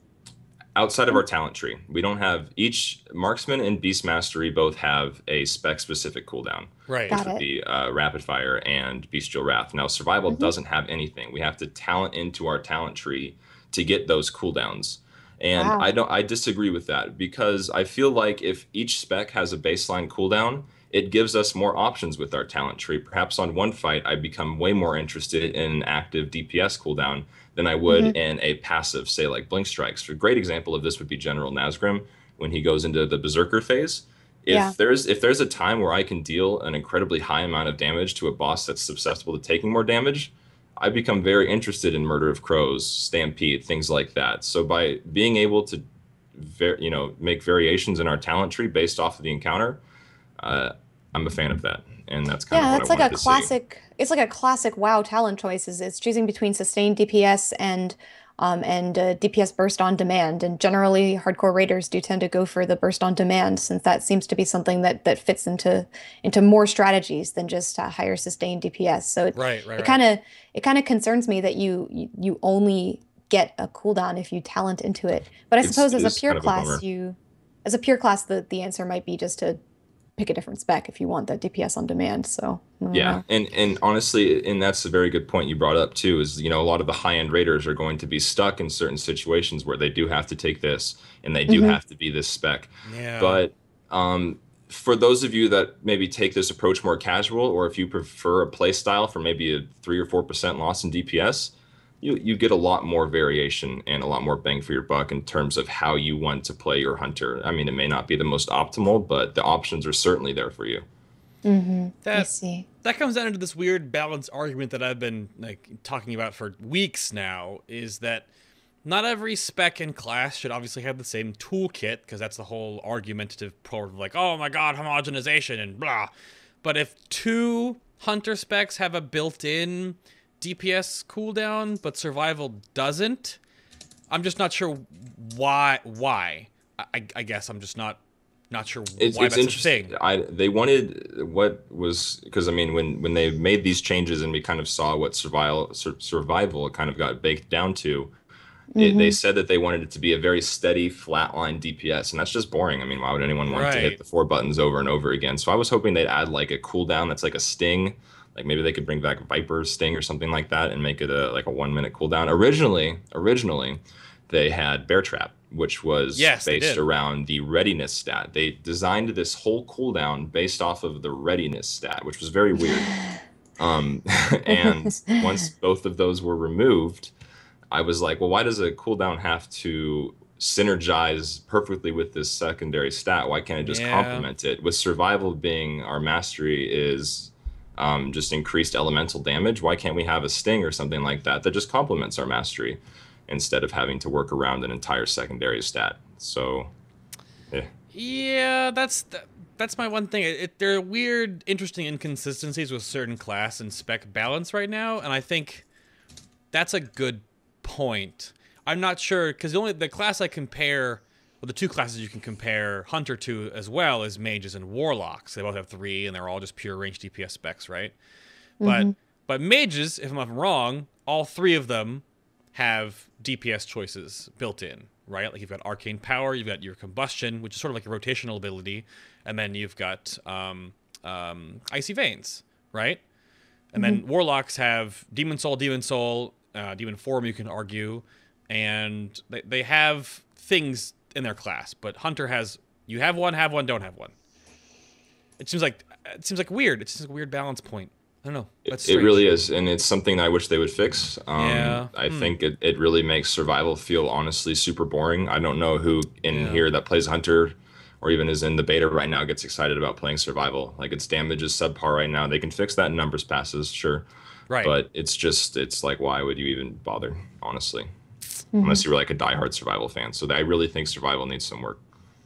Outside of our talent tree, we don't have. Each Marksman and Beast Mastery both have a spec-specific cooldown. Right. Which would be Rapid Fire and Bestial Wrath. Now, Survival doesn't have anything. We have to talent into our talent tree to get those cooldowns. And I disagree with that, because I feel like if each spec has a baseline cooldown, it gives us more options with our talent tree. Perhaps on one fight, I become way more interested in an active DPS cooldown than I would in a passive, say like Blink Strikes. A great example of this would be General Nazgrim when he goes into the Berserker phase. If there's a time where I can deal an incredibly high amount of damage to a boss that's susceptible to taking more damage, I become very interested in Murder of Crows, Stampede, things like that. So by being able to make variations in our talent tree based off of the encounter, I'm a fan of that, and that's kind of what that's I like a wanted to see. classic. It's like a classic WoW talent choice. It's choosing between sustained DPS and DPS burst on demand. And generally, hardcore raiders do tend to go for the burst on demand, since that seems to be something that fits into more strategies than just higher sustained DPS. So it kind of concerns me that you only get a cooldown if you talent into it. But I suppose It as a is pure kind of a class, bummer. the answer might be just to pick a different spec if you want that DPS on demand. So I don't Yeah, know. and honestly, and that's a very good point you brought up too, is a lot of the high-end raiders are going to be stuck in certain situations where they do have to take this and they do Hmm. have to be this spec. Yeah. But for those of you that maybe take this approach more casual, or if you prefer a play style for maybe a 3 or 4% loss in DPS, you get a lot more variation and a lot more bang for your buck in terms of how you want to play your hunter. I mean, it may not be the most optimal, but the options are certainly there for you. Hmm. I That see. that comes down into this weird balance argument that I've been talking about for weeks now, is that not every spec and class should obviously have the same toolkit, because that's the whole argumentative part of oh my god, homogenization and blah. But if two hunter specs have a built-in DPS cooldown but survival doesn't, I'm just not sure why. I guess I'm just not sure It's why that's a interesting. thing. They wanted what was, because I mean when they made these changes and we kind of saw what survival kind of got baked down to, they Hmm. said that they wanted it to be a very steady flatline DPS, and that's just boring. I mean, why would anyone want to hit Right. the 4 buttons over and over again? So I was hoping they'd add like a cooldown that's like a sting. Like maybe they could bring back Viper's Sting or something like that and make it a 1 minute cooldown. Originally, they had Bear Trap, which was Yes, they based did. around the readiness stat. They designed this whole cooldown based off of the readiness stat, which was very weird. Um, and once both of those were removed, I was like, well, why does a cooldown have to synergize perfectly with this secondary stat? Why can't it just Yeah. complement it? With survival being our mastery is just increased elemental damage, why can't we have a sting or something like that that just complements our mastery instead of having to work around an entire secondary stat? So, yeah. Yeah, that's my one thing. There are weird, interesting inconsistencies with certain class and spec balance right now, and I think that's a good point. I'm not sure, because the class I compare, well, the two classes you can compare Hunter to as well is mages and warlocks. They both have 3, and they're all just pure range DPS specs, right? But Hmm. but mages, if I'm not wrong, all 3 of them have DPS choices built in, right? Like you've got arcane power, you've got your combustion, which is sort of like a rotational ability, and then you've got icy veins, right? And Hmm. then warlocks have demon soul, demon form, you can argue, and they have things in their class. But hunter has, you have one, don't have one. It seems like weird. It's just a weird balance point. I don't know. That's It strange. really is, and it's something I wish they would fix. Yeah. I think it really makes survival feel honestly super boring. I don't know who in Yeah. here that plays Hunter or even is in the beta right now gets excited about playing survival. Like its damage is subpar right now. They can fix that in numbers passes, sure. Right. But it's like, why would you even bother, honestly? Hmm. Unless you were like a diehard survival fan. So I really think survival needs some work.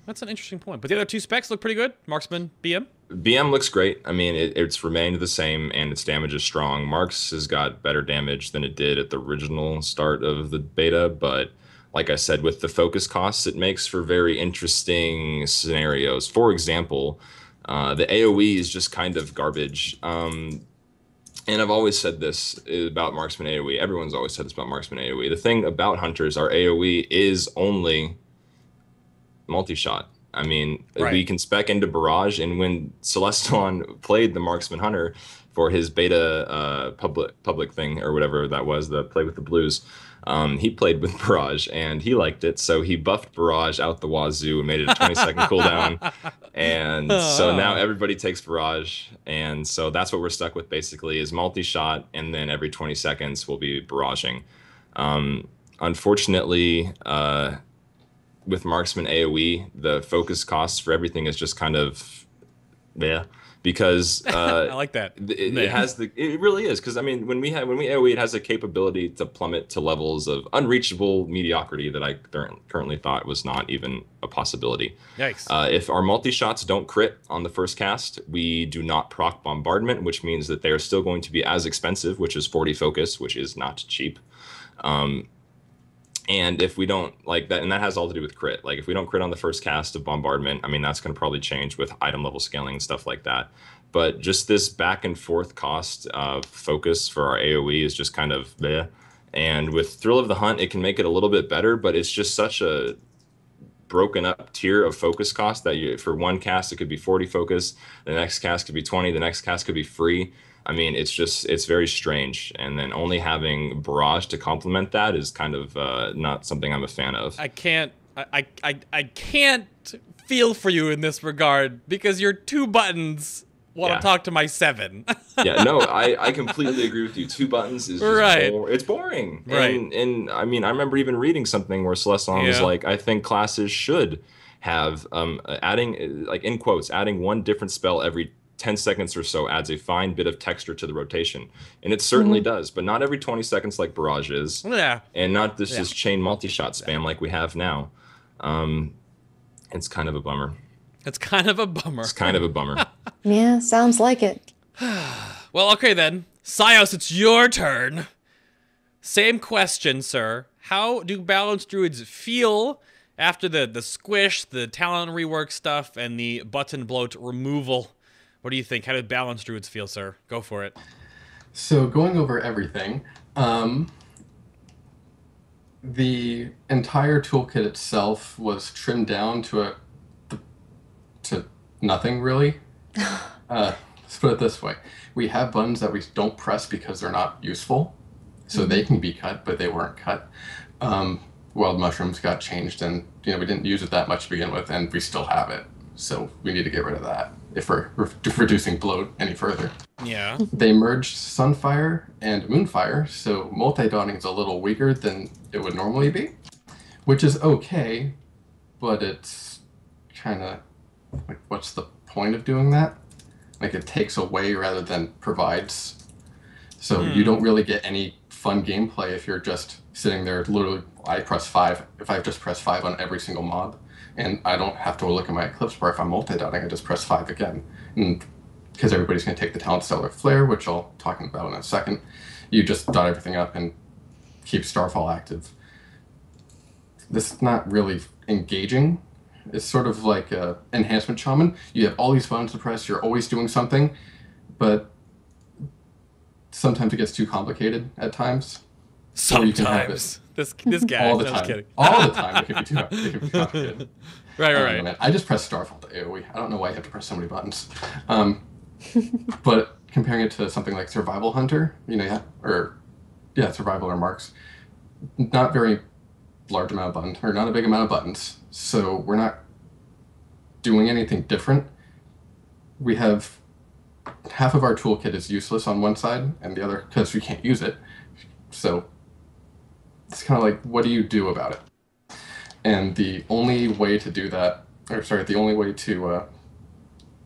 That's an interesting point. But the other 2 specs look pretty good. Marksman, BM. BM looks great. I mean, it's remained the same, and its damage is strong. Marks has got better damage than it did at the original start of the beta, but like I said, with the focus costs, it makes for very interesting scenarios. For example, the AoE is just kind of garbage. And I've always said this about Marksman AoE. Everyone's always said this about Marksman AoE. The thing about Hunters, our AoE is only multi-shot. I mean, Right. we can spec into Barrage, and when Celestion played the Marksman Hunter for his beta public thing or whatever that was, the play with the blues, he played with Barrage and he liked it, so he buffed Barrage out the wazoo and made it a 20-second cooldown. And so now everybody takes Barrage, and so that's what we're stuck with basically is multi-shot, and then every 20 seconds we'll be barraging. Unfortunately, with Marksman AoE, the focus costs for everything is just kind of, yeah. because I like that. It really is, because I mean when we AoE, it has a capability to plummet to levels of unreachable mediocrity that I currently thought was not even a possibility. Yikes. If our multi-shots don't crit on the first cast, we do not proc bombardment, which means that they are still going to be as expensive, which is 40 focus, which is not cheap. And if we don't like that, and that has all to do with crit. Like if we don't crit on the first cast of bombardment, I mean, that's going to probably change with item level scaling and stuff like that. But just this back and forth cost of focus for our AoE is just kind of bleh. And with Thrill of the Hunt, it can make it a little bit better, but it's just such a broken up tier of focus cost that for one cast, it could be 40 focus. The next cast could be 20. The next cast could be free. I mean, it's very strange, and then only having Barrage to complement that is kind of not something I'm a fan of. I can't feel for you in this regard because your 2 buttons want to talk to my 7. Yeah, no, I completely agree with you. 2 buttons is just it's boring. Right. And I mean, I remember even reading something where Celestion was like, I think classes should have adding, like in quotes, adding 1 different spell every 10 seconds or so adds a fine bit of texture to the rotation. And it certainly does, but not every 20 seconds like Barrage is. Yeah. And not this chain multi-shot spam like we have now. It's kind of a bummer. It's kind of a bummer. It's kind of a bummer. Yeah, sounds like it. Well, okay then. Cyous, it's your turn. Same question, sir. How do balanced druids feel after the squish, the talent rework stuff, and the button bloat removal? What do you think? How did balanced druids feel, sir? Go for it. So going over everything, the entire toolkit itself was trimmed down to nothing really. Let's put it this way: we have buttons that we don't press because they're not useful, so they can be cut, but they weren't cut. Wild mushrooms got changed, and we didn't use it that much to begin with, and we still have it. So we need to get rid of that if we're reducing bloat any further. Yeah. They merged Sunfire and Moonfire, so multi-dotting is a little weaker than it would normally be, which is okay, but it's kind of like, what's the point of doing that? Like, it takes away rather than provides. So you don't really get any fun gameplay if you're just sitting there literally, I press 5. If I just press 5 on every single mob, and I don't have to look at my Eclipse bar if I'm multi-dotting, I just press 5 again. And because everybody's going to take the talent SolarFlair, which I'll talk about in a second, you just dot everything up and keep Starfall active. This is not really engaging. It's sort of like a enhancement shaman. You have all these buttons to press, you're always doing something, but sometimes it gets too complicated at times. Sometimes. This guy. All the time. time. Just kidding. All the time. It can be complicated. Right. Man. I just press Starfall to AoE. I don't know why you have to press so many buttons. But comparing it to something like Survival Hunter, Survival or Marks, not very large amount of buttons, or not a big amount of buttons. So we're not doing anything different. We have half of our toolkit is useless on one side, and the other because we can't use it. So it's kind of like, what do you do about it? And the only way to do that, the only way to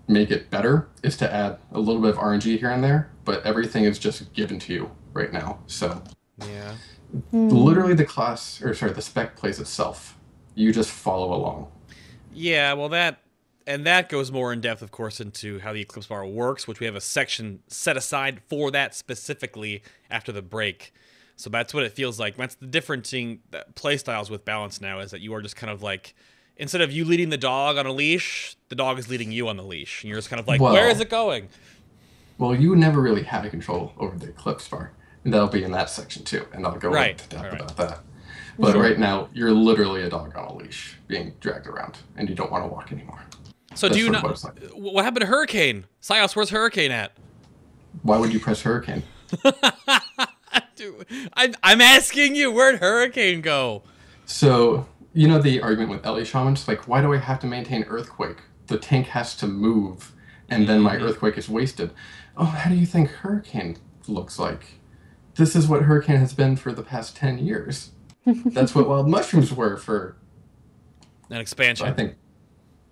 make it better is to add a little bit of RNG here and there, but everything is just given to you right now. So yeah, literally the spec plays itself. You just follow along. Yeah, well that goes more in depth, of course, into how the Eclipse Bar works, which we have a section set aside for that specifically after the break. So that's what it feels like. That's the differencing play styles with balance now, is that you are just kind of like, instead of you leading the dog on a leash, the dog is leading you on the leash. And you're just kind of like, where is it going? Well, you never really had control over the Eclipse Bar. And that'll be in that section too. And I'll go into depth about that. But right now, you're literally a dog on a leash being dragged around, and you don't want to walk anymore. So do you not? What happened to Hurricane? Cyous, where's Hurricane at? Why would you press Hurricane? Dude, I'm asking you, where'd Hurricane go? So, the argument with Ellie Shamans, like, why do I have to maintain Earthquake? The tank has to move, and then my Earthquake is wasted. Oh, how do you think Hurricane looks like? This is what Hurricane has been for the past 10 years. That's what Wild Mushrooms were for... An expansion. I think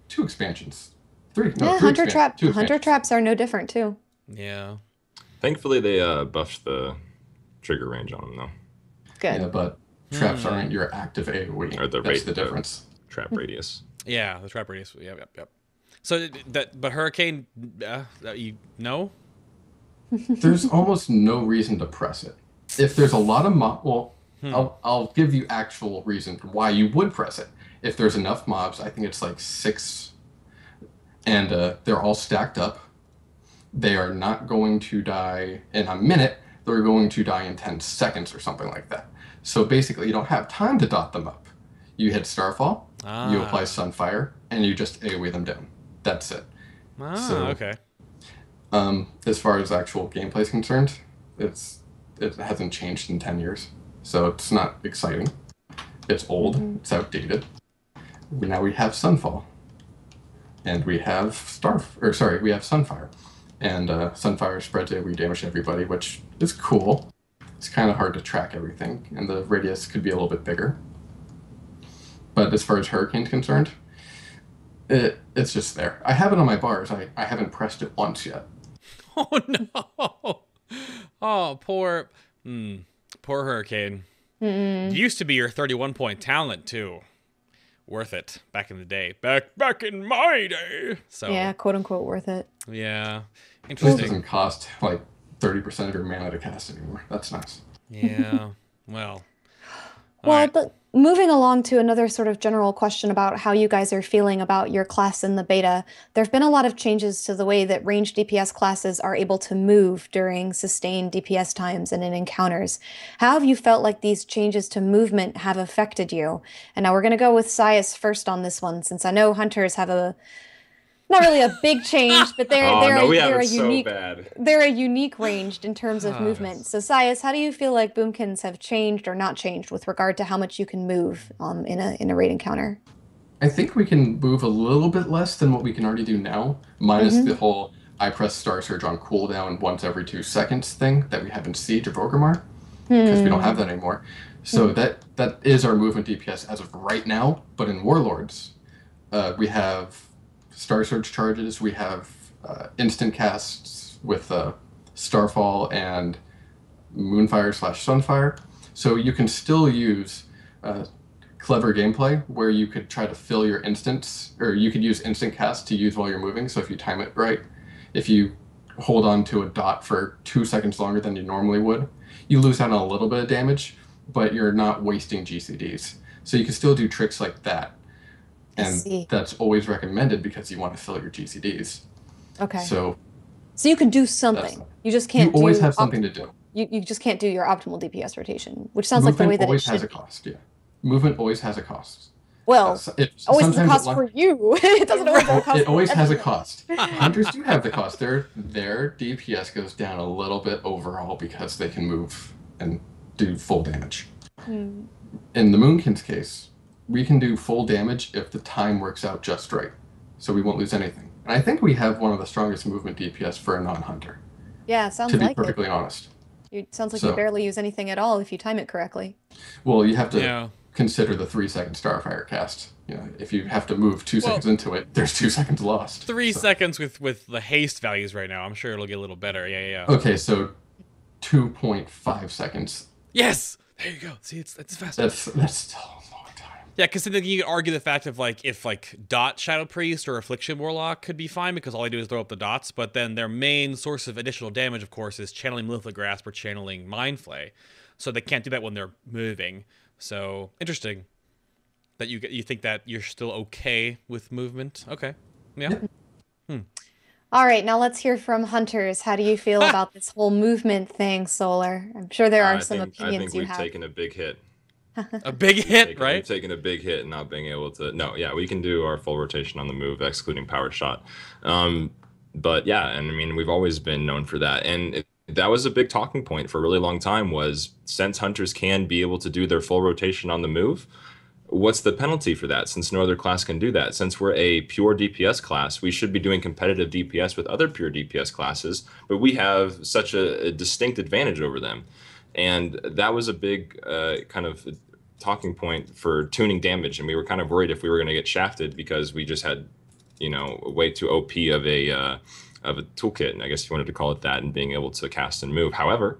2 expansions. 3. No, Yeah, 3 2 hunter expansions. traps are no different too. Yeah. Thankfully, they buffed the trigger range on them, though. Good. Yeah, but traps aren't your active AoE. Or the That's rate, the difference. Trap radius. Yeah, the trap radius. Yep. So but Hurricane, you know? There's almost no reason to press it. If there's a lot of I'll give you actual reason why you would press it. If there's enough mobs, I think it's like 6, and they're all stacked up. They are not going to die in a minute. They're going to die in 10 seconds or something like that. So basically, you don't have time to dot them up. You hit Starfall, you apply Sunfire, and you just AoE them down. That's it. Okay. As far as actual gameplay is concerned, it hasn't changed in 10 years. So it's not exciting. It's old. It's outdated. Now we have Sunfall. And we have we have Sunfire. And Sunfire spreads AoE damage to everybody, which is cool. It's kind of hard to track everything, and the radius could be a little bit bigger. But as far as Hurricane's concerned, it's just there. I have it on my bars. I haven't pressed it once yet. Oh no! Oh, poor Hurricane. Used to be your 31-point talent too. Worth it back in the day. Back in my day. So Yeah, quote unquote worth it. yeah, This interesting. doesn't cost like 30% of your mana to cast anymore. That's nice. Yeah. Well. Well, but moving along to another sort of general question about how you guys are feeling about your class in the beta, there have been a lot of changes to the way that ranged DPS classes are able to move during sustained DPS times and in encounters. How have you felt like these changes to movement have affected you? And now we're going to go with Cyous first on this one, since I know hunters have not really a big change, but they're a unique they're a unique ranged in terms of movement. So Cyous, how do you feel like boomkins have changed or not changed with regard to how much you can move in a raid encounter? I think we can move a little bit less than what we can already do now, minus the whole I press Star Surge on cooldown once every 2 seconds thing that we have in Siege of Orgrimmar, because we don't have that anymore. So that is our movement DPS as of right now, but in Warlords, we have Star Surge charges, we have instant casts with Starfall and Moonfire/Sunfire. So you can still use clever gameplay where you could try to fill your instants, or you could use instant cast to use while you're moving. So if you time it right, if you hold on to a dot for 2 seconds longer than you normally would, you lose out on a little bit of damage, but you're not wasting GCDs. So you can still do tricks like that. And that's always recommended because you want to fill your GCDs. Okay. So you can do something. You just can't. You always have something to do. You just can't do your optimal DPS rotation, which sounds like the way that it should. Movement always has a cost. Yeah. Movement always has a cost. Well, always has a cost for you. It doesn't always have a cost. It always has a cost. Hunters do have the cost. Their DPS goes down a little bit overall because they can move and do full damage. In the Moonkin's case, we can do full damage if the time works out just right. So we won't lose anything. And I think we have one of the strongest movement DPS for a non-hunter. Yeah, sounds like it. To be perfectly honest. It sounds like you barely use anything at all if you time it correctly. Well, you have to consider the 3-second Starfire cast. You know, if you have to move 2 seconds into it, there's 2 seconds lost. 3 seconds with the haste values right now. I'm sure it'll get a little better. Yeah. Okay, so 2.5 seconds. Yes! There you go. See, it's fast. That's still a long time. Yeah, because then you could argue the fact of if Dot Shadow Priest or Affliction Warlock could be fine because all they do is throw up the dots, but then their main source of additional damage, of course, is channeling Maleficent Grasp or channeling Mind Flay. So they can't do that when they're moving. So interesting that you think that you're still okay with movement. Okay. Yeah. All right, now let's hear from hunters. How do you feel about this whole movement thing, Solar? I'm sure there are some opinions you have. I think we've taken a big hit. A big hit, right? We've taken a big hit and not being able to... No, yeah, we can do our full rotation on the move, excluding Power Shot. But yeah, and I mean, we've always been known for that. And that was a big talking point for a really long time was, since hunters can be able to do their full rotation on the move, what's the penalty for that, since no other class can do that? Since we're a pure DPS class, we should be doing competitive DPS with other pure DPS classes, but we have such a distinct advantage over them. And that was a big kind of talking point for tuning damage, and we were kind of worried if we were going to get shafted because we just had way too OP of a toolkit, I guess you wanted to call it that, and being able to cast and move. However,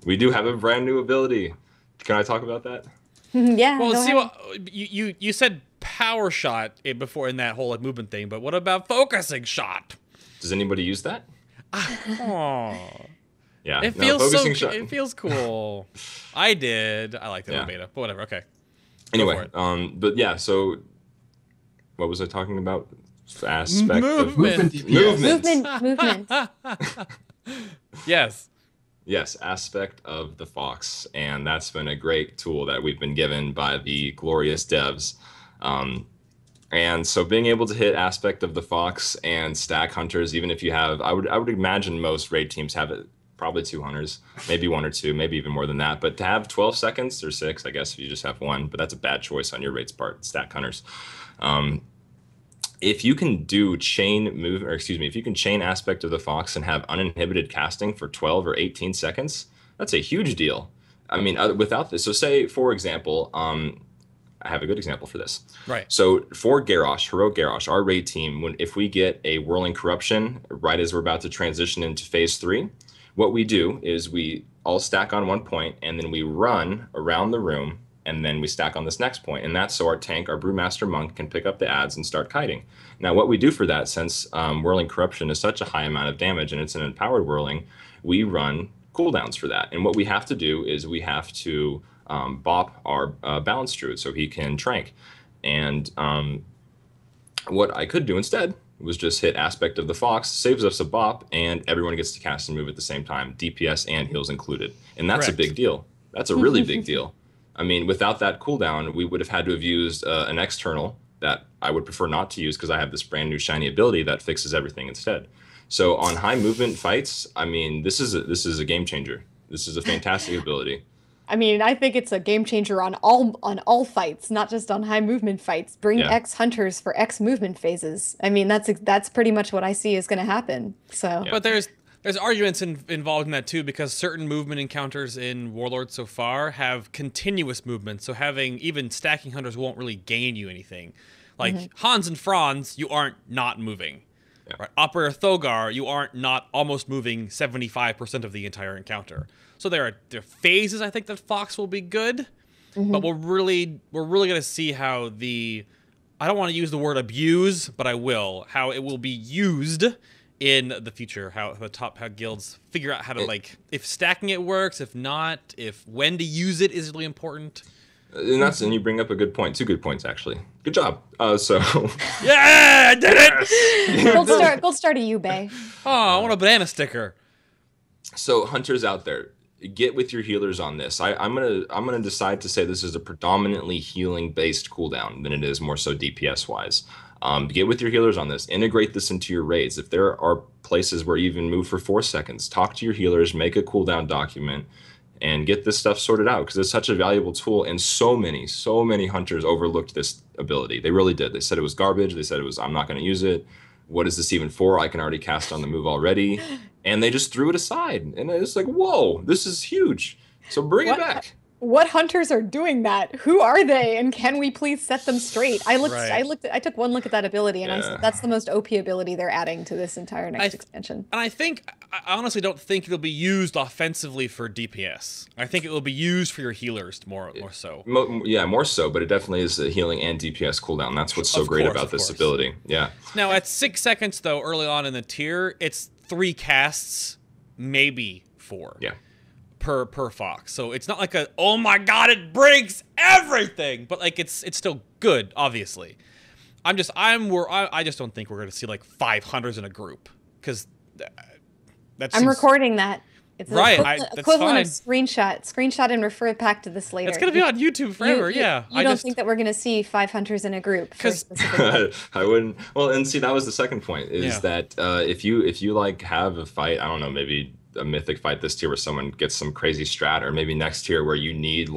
we do have a brand new ability. Can I talk about that? Yeah. Well, go see, ahead. what you said power shot before in that whole movement thing, but what about focusing shot? Does anybody use that? Oh, Yeah. it no, feels focusing so. shot. It feels cool. I did. I liked it Yeah. in beta, but whatever. Okay. Anyway, it. but yeah. So, what was I talking about? Aspect of Movement. DPS. Movement. Yes. Yes, aspect of the Fox, and that's been a great tool that we've been given by the glorious devs. And so being able to hit aspect of the Fox and stack hunters, even if you have, I would imagine most raid teams have it, probably 2 hunters, maybe 1 or 2, maybe even more than that. But to have 12 seconds or 6, I guess if you just have 1, but that's a bad choice on your raid's part, stack hunters. If you can do if you can chain aspect of the Fox and have uninhibited casting for 12 or 18 seconds, that's a huge deal. I mean, without this, so say, for example, I have a good example for this. Right. So for Garrosh, Heroic Garrosh, our raid team, if we get a Whirling Corruption right as we're about to transition into phase 3, what we do is we all stack on one point, and then we run around the room, and then we stack on this next point. And that's so our tank, our Brewmaster Monk, can pick up the adds and start kiting. Now, what we do for that, since Whirling Corruption is such a high amount of damage and it's an empowered Whirling, we run cooldowns for that. And what we have to do is we have to bop our Balance Druid so he can trank. And what I could do instead was just hit Aspect of the Fox, saves us a bop, and everyone gets to cast and move at the same time, DPS and heals included. And that's Correct. a big deal. That's a really big deal. I mean, without that cooldown, we would have had to have used an external that I would prefer not to use because I have this brand new shiny ability that fixes everything instead. So on high movement fights, I mean, this is a game changer. This is a fantastic ability. I mean, I think it's a game changer on all fights, not just on high movement fights. Bring Yeah. X hunters for X movement phases. I mean, that's pretty much what I see is going to happen. So But there's arguments involved in that too, because certain movement encounters in Warlords so far have continuous movement. So having even stacking hunters won't really gain you anything. Like Hans and Franz, you aren't not moving. Yeah. Right? Operator Thogar, you aren't not almost moving 75% of the entire encounter. So there are phases I think that Fox will be good, but we're really gonna see how I don't want to use the word abuse, but I will, how it will be used in the future, how guilds figure out how to if stacking it works, if not, if when to use it is really important. And you bring up a good point, 2 good points actually. Good job. So Yeah, I did it! gold star to you, Bay. Oh, I want a banana sticker. So hunters out there, get with your healers on this. I'm gonna decide to say this is a predominantly healing based cooldown than it is more so DPS wise. Get with your healers on this. Integrate this into your raids. If there are places where you even move for 4 seconds, talk to your healers, make a cooldown document, and get this stuff sorted out because it's such a valuable tool. And so many hunters overlooked this ability. They really did. They said it was garbage. They said I'm not going to use it. What is this even for? I can already cast on the move already. And they just threw it aside. And it's like, whoa, this is huge. So bring it back. What hunters are doing that? Who are they? And can we please set them straight? I took one look at that ability and I said that's the most OP ability they're adding to this entire next expansion. And I honestly don't think it'll be used offensively for DPS. I think it will be used for your healers more so. More so, but it definitely is a healing and DPS cooldown. That's what's so great about this ability. Yeah. Now at 6 seconds though, early on in the tier, it's 3 casts, maybe 4. Yeah. Per Fox. So it's not like oh my god, it breaks everything, but it's still good, obviously. I just don't think we're going to see 5 hunters in a group because I'm recording that. It's right. Equivalent of screenshot and refer back to this later. It's going to be on YouTube forever. You don't think that we're going to see 5 hunters in a group? I wouldn't. Well, and see, that was the second point is that if you have a fight, I don't know, maybe a mythic fight this tier where someone gets some crazy strat, or maybe next tier where you need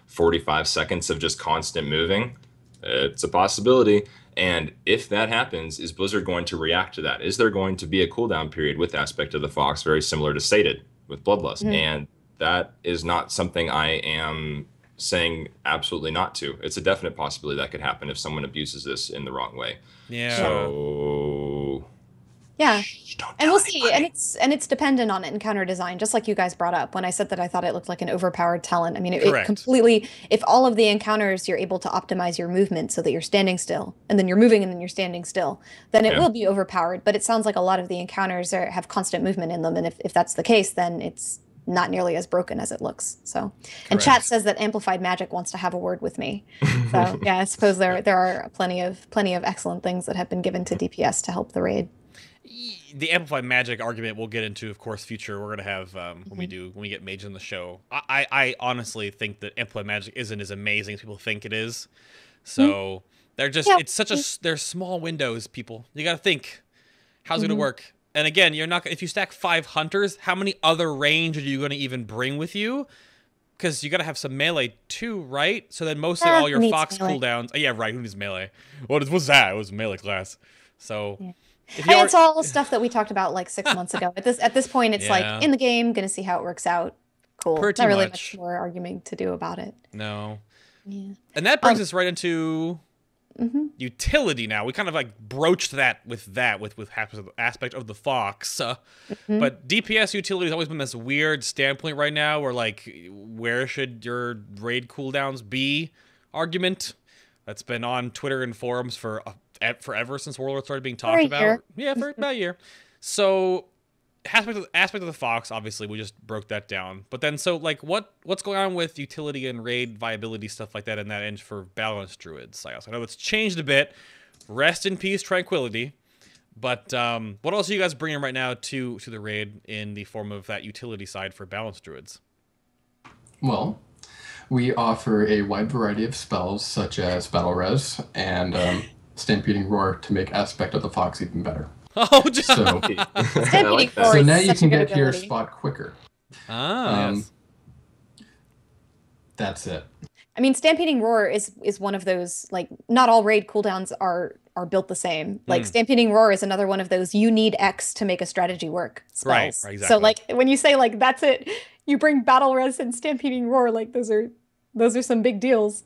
45 seconds of just constant moving, it's a possibility. And if that happens, is Blizzard going to react to that? Is there going to be a cooldown period with Aspect of the Fox, very similar to Sated with Bloodlust? And that is not something I am saying absolutely not to. It's a definite possibility that could happen if someone abuses this in the wrong way. Yeah. So Yeah. don't And tell we'll see. anybody. And it's dependent on encounter design, just like you guys brought up when I said that I thought it looked like an overpowered talent. I mean, it Correct. completely, if all of the encounters you're able to optimize your movement so that you're standing still, and then you're moving and then you're standing still, then it Yeah. will be overpowered. But it sounds like a lot of the encounters have constant movement in them. And if that's the case, then it's not nearly as broken as it looks. So, and chat Correct. says that Amplified Magic wants to have a word with me. So yeah, I suppose there are plenty of excellent things that have been given to DPS to help the raid. The amplified magic argument we'll get into, of course, future. We're gonna have when we get mages on the show. I honestly think that amplified magic isn't as amazing as people think it is. So they're just it's such a they're small windows. People, you got to think how's it gonna work. And again, you're not if you stack 5 hunters, how many other range are you gonna even bring with you? Because you got to have some melee too, right? So then mostly all your fox cooldowns. Yeah, right. Who needs melee? What's that? It was melee class. So. Yeah. If And it's all stuff that we talked about like 6 months ago. At this point, it's Yeah. like in the game, gonna see how it works out. Cool. Pretty Not really much. much more arguing to do about it. No. Yeah. And that brings us right into utility now. We kind of like broached that with aspect of the fox. But DPS utility has always been this weird standpoint right now where like where should your raid cooldowns be argument. That's been on Twitter and forums for forever since Warlords started being talked about. Year. Yeah, for about a year. So aspect of the fox, obviously, we just broke that down. But then, so like, what's going on with utility and raid viability stuff like that in that end for balanced druids? I know it's changed a bit. Rest in peace, tranquility. But what else are you guys bringing right now to the raid in the form of that utility side for balanced druids? Well, we offer a wide variety of spells such as Battle Res and Stampeding Roar to make Aspect of the Fox even better. Oh, just So, I like that. Roar so is now you such a can good get to your ability. spot quicker. yes. That's it. I mean, Stampeding Roar is one of those, like, not all raid cooldowns are built the same. Like, Stampeding Roar is another one of those you need X to make a strategy work spells. Right, So, exactly. like, when you say, like, that's it, you bring Battle Res and Stampeding Roar, like, those are some big deals.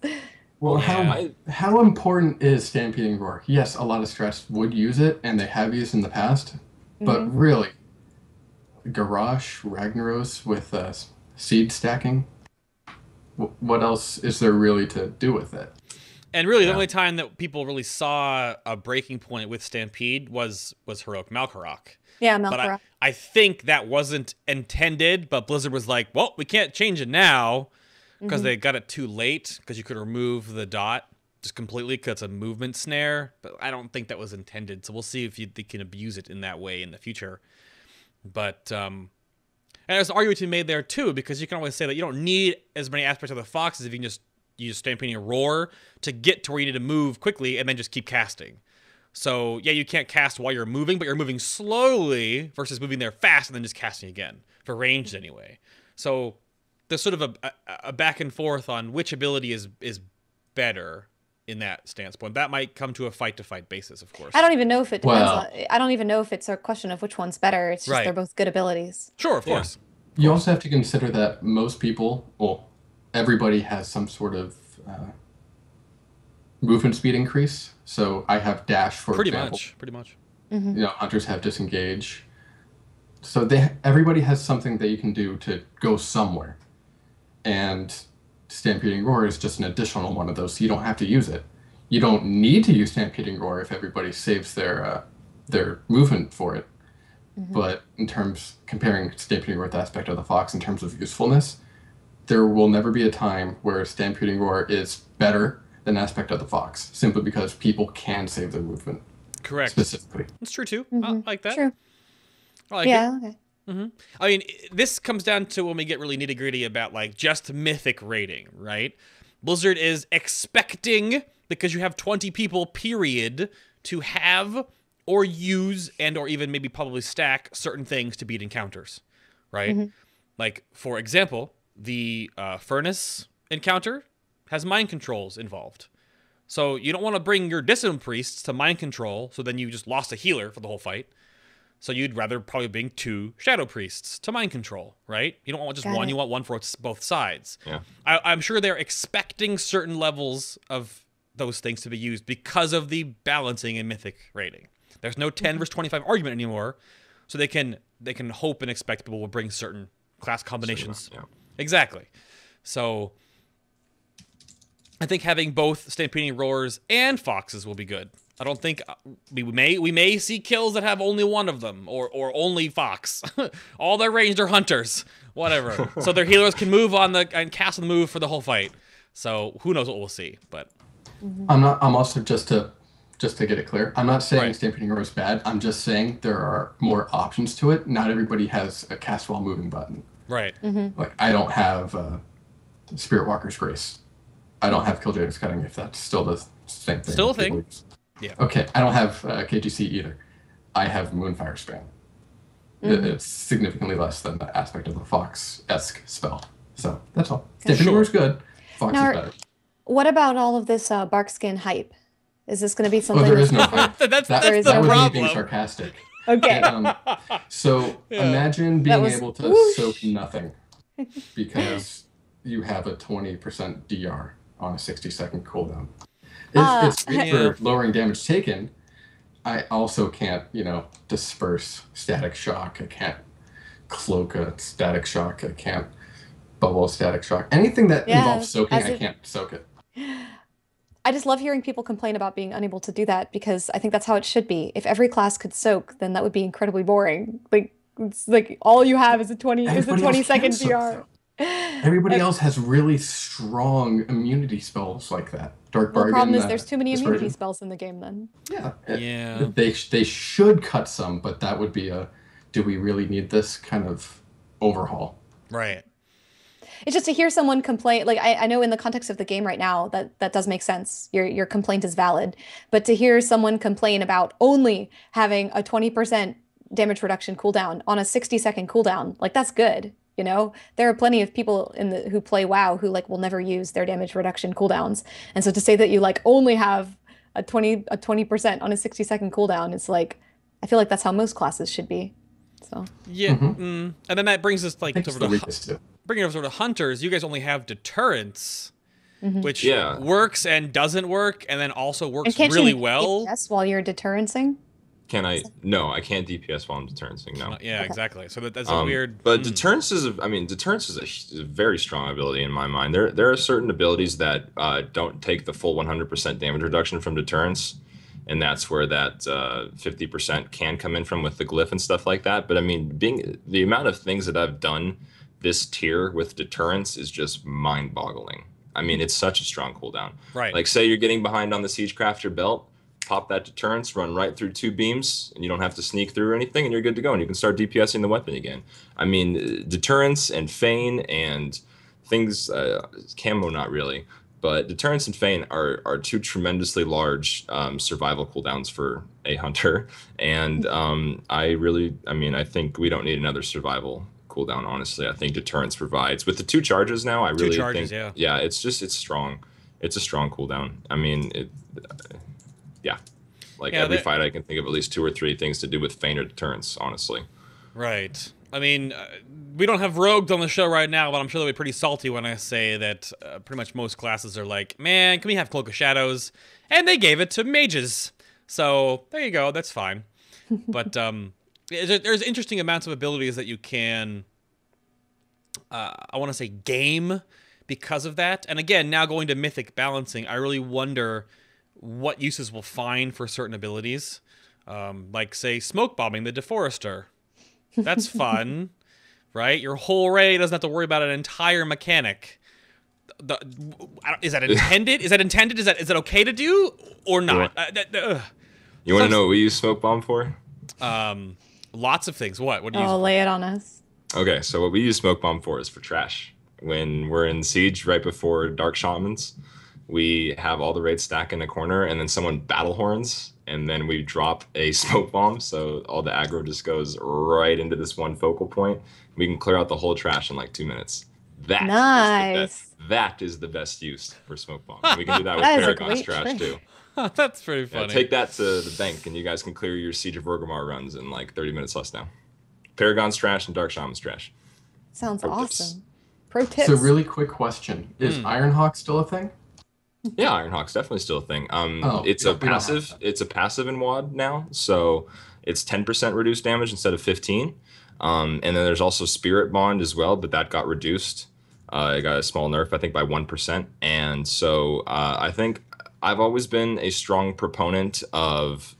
Well, Yeah. how important is Stampeding Roar? Yes, a lot of strats would use it, and they have used in the past. But really, Garrosh, Ragnaros with seed stacking, what else is there really to do with it? And really, the only time that people really saw a breaking point with Stampede was Heroic Malkarok. Yeah, But Malkarok. I think that wasn't intended, but Blizzard was like, well, we can't change it now because they got it too late because you could remove the dot just completely because it's a movement snare. But I don't think that was intended. So we'll see if they can abuse it in that way in the future. But, and there's an argument to be made there too, because you can always say that you don't need as many aspects of the foxes if you can just use Stampeding Roar to get to where you need to move quickly and then just keep casting. So, yeah, you can't cast while you're moving, but you're moving slowly versus moving there fast and then just casting again, for ranged anyway. So, there's sort of a back and forth on which ability is better in that standpoint. That might come to a fight-to-fight basis, of course. I don't even know if it depends Well- I don't even know if it's a question of which one's better. It's just Right. they're both good abilities. Sure, of course. You also have to consider that most people, well, everybody has some sort of movement speed increase. So I have dash, for example. Pretty much. You know, hunters have disengage. So everybody has something that you can do to go somewhere. And Stampeding Roar is just an additional one of those, so you don't have to use it. You don't need to use Stampeding Roar if everybody saves their movement for it. But in terms, comparing Stampeding Roar with Aspect of the Fox in terms of usefulness, there will never be a time where Stampeding Roar is better than Aspect of the Fox, simply because people can save their movement Correct. specifically. That's true, too. I like that. True. I like it. Yeah, okay. I mean, this comes down to when we get really nitty-gritty about, like, just mythic rating, right? Blizzard is expecting, because you have 20 people, period, to have or use and or even maybe probably stack certain things to beat encounters, right? Like, for example, the Furnace encounter has mind controls involved. So you don't want to bring your Discipline Priests to mind control, so then you just lost a healer for the whole fight. So you'd rather probably bring 2 Shadow Priests to mind control, right? You don't want just one, you want one for both sides. Yeah. I'm sure they're expecting certain levels of those things to be used because of the balancing and Mythic rating. There's no 10 versus 25 argument anymore, so they can hope and expect people will bring certain class combinations. Yeah. Exactly. So I think having both Stampeding Roars and Foxes will be good. I don't think we may see kills that have only one of them or only Fox. All their ranged are Hunters, whatever. So their healers can move on and cast on the move for the whole fight. So who knows what we'll see, but I'm also just to get it clear, I'm not saying Right. Stampeding Roar is bad. I'm just saying there are more options to it. Not everybody has a cast while moving button. right. Like I don't have Spirit Walker's Grace. I don't have Killjade's Cutting if that's still the same thing. Still a thing. Yeah. Okay, I don't have KGC either. I have Moonfire Span. It's significantly less than the aspect of the Fox-esque spell. So that's all. Stampeding Roar is good. Fox Now, is better. What about all of this Barkskin hype? Is this going to be something? Oh, there is no hype. That's that the was me problem. being sarcastic. Okay. So Yeah. imagine being was- able to whoosh. soak nothing because you have a 20% DR on a 60-second cooldown. It's great Yeah. for lowering damage taken. I also can't, disperse Static Shock. I can't cloak a Static Shock. I can't bubble a Static Shock. Anything that Yeah, involves soaking, as I it- can't soak it. I just love hearing people complain about being unable to do that because I think that's how it should be. If every class could soak, then that would be incredibly boring. Like it's like all you have is a 20 Everybody else can second soak, DR. though. Everybody else has really strong immunity spells like that. Dark Well, the Bargain. problem is there's too many immunity Dispersion. spells in the game then. Yeah. Yeah. They should cut some, but that would be a do we really need this kind of overhaul? Right. It's just to hear someone complain, like I know in the context of the game right now that does make sense. Your complaint is valid. But to hear someone complain about only having a 20% damage reduction cooldown on a 60-second cooldown, like that's good. There are plenty of people who play WoW who will never use their damage reduction cooldowns. And so to say that you only have a 20% on a 60-second cooldown, it's I feel like that's how most classes should be. So Yeah. And then that brings us I think it's over the to weakest too. bringing it over to Hunters. You guys only have Deterrence, which Yeah. works and doesn't work, and then also and works can't really you well. DPS while you're deterrencing? Can I? No, I can't DPS while I'm deterrencing. No. Yeah, exactly. So that's a weird. But deterrence is, deterrence is a very strong ability in my mind. There are certain abilities that don't take the full 100% damage reduction from deterrence, and that's where that 50% can come in from with the glyph and stuff like that. But being the amount of things that I've done this tier with deterrence is just mind-boggling. It's such a strong cooldown. Right. Like say you're getting behind on the Siegecrafter belt. Pop that deterrence, run right through 2 beams, and you don't have to sneak through or anything, and you're good to go, and you can start DPSing the weapon again. Deterrence and Feign and things, camo not really, but Deterrence and Feign are 2 tremendously large survival cooldowns for a hunter, and I think we don't need another survival cooldown, honestly. I think Deterrence provides. With the 2 charges now, I really charges, think... yeah. it's strong. It's a strong cooldown. Yeah. Every fight I can think of at least 2 or 3 things to do with Feign or Deterrence, honestly. Right. We don't have rogues on the show right now, but I'm sure they'll be pretty salty when I say that pretty much most classes are like, man, can we have Cloak of Shadows? And they gave it to mages. So there you go. That's fine. But there's interesting amounts of abilities that you can, I want to say, game because of that. And again, now going to Mythic balancing, I really wonder what uses we'll find for certain abilities. Like, say, Smoke Bombing the Deforester. That's fun, right? Your whole array doesn't have to worry about an entire mechanic. Is that intended? Is that intended? Is that okay to do or not? You want to know what we use Smoke Bomb for? Lots of things. What do you use? Lay it on us. Okay, so what we use Smoke Bomb for is for trash. When we're in Siege right before Dark Shamans, we have all the raids stack in a corner, and then someone battle horns, and then we drop a smoke bomb, so all the aggro just goes right into this one focal point. We can clear out the whole trash in 2 minutes. Nice. That is the best use for smoke bomb. And we can do that with That is a Paragon's great trash trick. too. That's pretty funny. Take that to the bank, and you guys can clear your Siege of Orgrimmar runs in like 30 minutes less now. Paragon's trash and Dark Shaman's trash. Sounds Pro tips. awesome. Pro tips. So really quick question. Is Ironhawk still a thing? Yeah, Ironhawk's definitely still a thing. It's yeah, a we don't have passive. that. It's a passive in WoD now, so it's 10% reduced damage instead of 15. And then there's also Spirit Bond as well, but that got reduced. It got a small nerf, I think, by 1%. And so I think I've always been a strong proponent of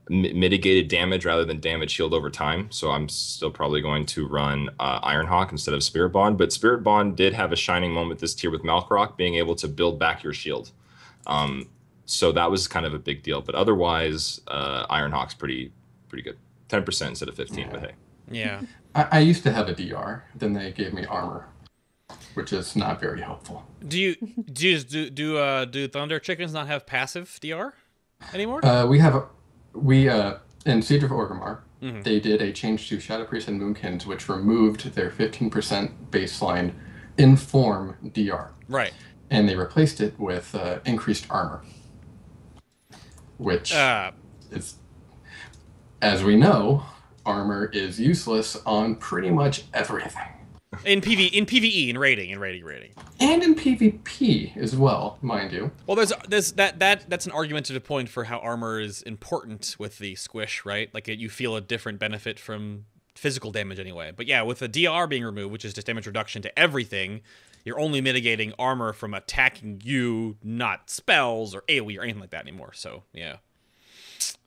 mitigated damage rather than damage healed over time. So I'm still probably going to run Ironhawk instead of Spirit Bond. But Spirit Bond did have a shining moment this tier with Malkrok being able to build back your shield. So that was kind of a big deal. But otherwise, Ironhawk's pretty good. 10% instead of 15, but hey. Yeah. I used to have a DR. Then they gave me armor, which is not very helpful. Do Thunder Chickens not have passive DR anymore? We in Siege of Orgrimmar, they did a change to Shadow Priest and Moonkins, which removed their 15% baseline in-form DR. Right. And they replaced it with increased armor, which is, as we know, armor is useless on pretty much everything. In PvE, in raiding. And in PvP as well, mind you. Well, that's an argumentative point for how armor is important with the squish, right? Like you feel a different benefit from physical damage anyway. But yeah, with the DR being removed, which is just damage reduction to everything, you're only mitigating armor from attacking you, not spells or AoE or anything like that anymore. So yeah.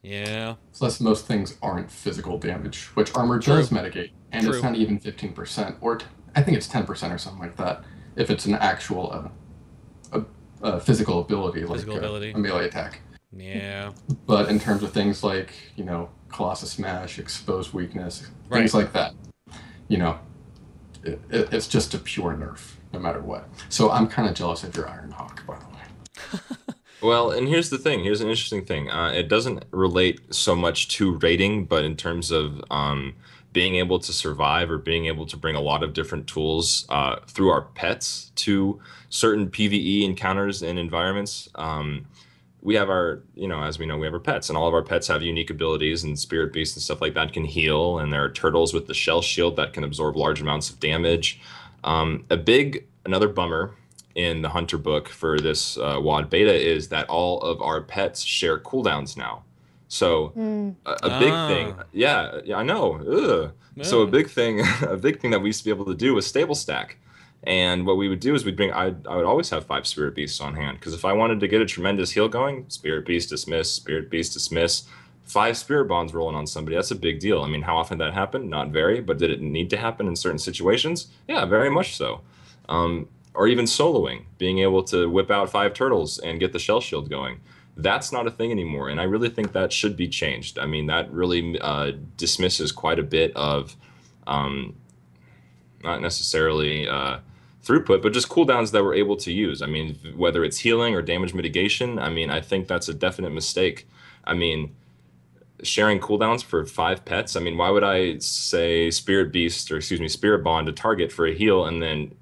Yeah. Plus, most things aren't physical damage, which armor does mitigate, and it's not even 15%, or I think it's 10% or something like that. If it's an actual physical ability, like a melee attack. Yeah. But in terms of things like Colossus Smash, Exposed Weakness, things like that, it's just a pure nerf, no matter what. So I'm kind of jealous of your Ironhawk, by the way. Well, and here's the thing. Here's an interesting thing. It doesn't relate so much to raiding, but in terms of being able to survive or being able to bring a lot of different tools through our pets to certain PvE encounters and environments. We have our, as we know, we have our pets, and all of our pets have unique abilities, and Spirit Beasts and stuff like that can heal, and there are turtles with the Shell Shield that can absorb large amounts of damage. Another bummer in the Hunter book for this WoD beta is that all of our pets share cooldowns now. So a big thing, yeah, I know. So a big thing that we used to be able to do was stable stack. And what we would do is I would always have 5 Spirit Beasts on hand, because if I wanted to get a tremendous heal going, Spirit Beast dismiss, Spirit Beast dismiss, 5 Spirit Bonds rolling on somebody, that's a big deal. I mean, how often that happened? Not very, but did it need to happen in certain situations? Yeah, very much so. Or even soloing, being able to whip out 5 turtles and get the Shell Shield going. That's not a thing anymore, and I really think that should be changed. I mean, that really dismisses quite a bit of, not necessarily throughput, but just cooldowns that we're able to use. I mean, whether it's healing or damage mitigation, I mean, I think that's a definite mistake. I mean, sharing cooldowns for 5 pets, I mean, why would I say Spirit Bond to target for a heal and then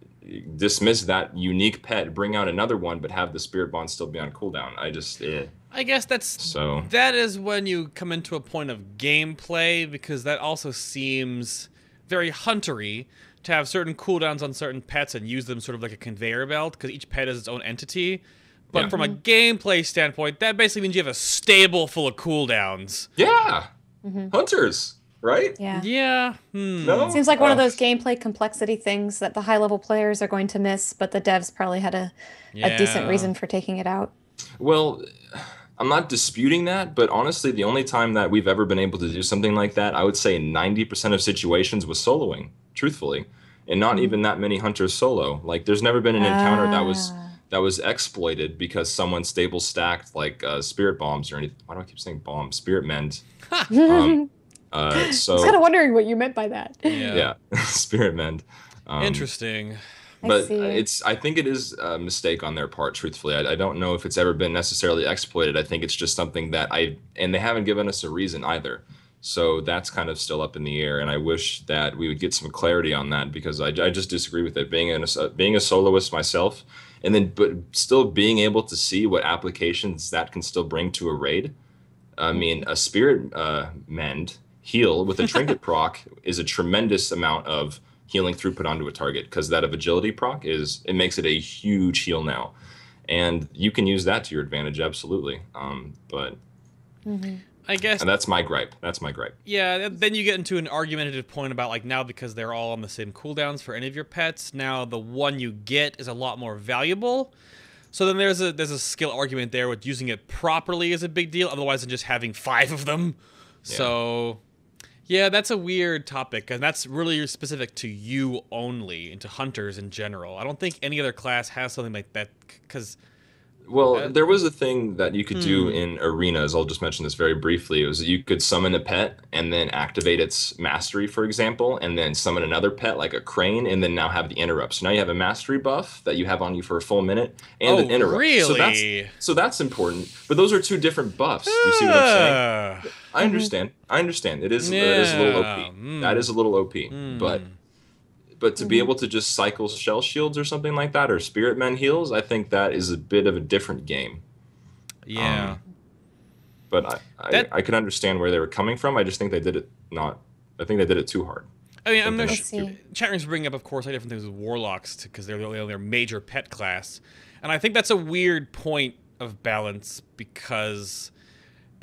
dismiss that unique pet, bring out another one, but have the Spirit Bond still be on cooldown? I guess that is when you come into a point of gameplay, because that also seems very huntery to have certain cooldowns on certain pets and use them sort of like a conveyor belt, because each pet is its own entity. But from a gameplay standpoint, that basically means you have a stable full of cooldowns. Yeah. Hunters, right? Yeah. Yeah. No? Seems like one of those gameplay complexity things that the high-level players are going to miss, but the devs probably had a decent reason for taking it out. Well, I'm not disputing that, but honestly, the only time that we've ever been able to do something like that, I would say 90% of situations was soloing, truthfully, and not even that many hunters solo. Like, there's never been an encounter that was exploited because someone stable stacked like spirit bombs or anything. Why do I keep saying bombs? Spirit mend. So I was kind of wondering what you meant by that. Yeah, spirit mend. Interesting. But I think it is a mistake on their part, truthfully. I don't know if it's ever been necessarily exploited. I think it's just something that and they haven't given us a reason either. So that's kind of still up in the air, and I wish that we would get some clarity on that, because I just disagree with it. Being a soloist myself, and then but still being able to see what applications that can still bring to a raid. I mean, a spirit mend heal with a trinket proc is a tremendous amount of healing throughput onto a target, because that of agility proc it makes it a huge heal now, and you can use that to your advantage, absolutely. But I guess, and that's my gripe. That's my gripe. Yeah, then you get into an argumentative point about, like, now because they're all on the same cooldowns for any of your pets, now the one you get is a lot more valuable. So then there's a skill argument there with using it properly is a big deal, otherwise than just having 5 of them. Yeah. So yeah, that's a weird topic, and that's really specific to you only and to hunters in general. I don't think any other class has something like that, because... Well, there was a thing that you could do in arenas. I'll just mention this very briefly. It was that you could summon a pet and then activate its mastery, for example, and then summon another pet like a crane, and then now have the interrupt. So now you have a mastery buff that you have on you for a full minute, and an interrupt. Really? So that's important. But those are 2 different buffs. Do you see what I'm saying? I understand. I understand. It is a little OP. That is a little OP. But to be able to just cycle shell shields or something like that, or spirit men heals, I think that is a bit of a different game. Yeah. But I can understand where they were coming from. I just think they did it I think they did it too hard. I mean, I'm chat rooms bring up, of course, different things with warlocks, because they're the only other major pet class. And I think that's a weird point of balance, because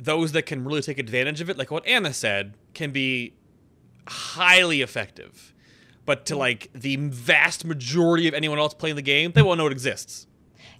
those that can really take advantage of it, like what Anna said, can be highly effective. But to, like, the vast majority of anyone else playing the game, they won't know it exists.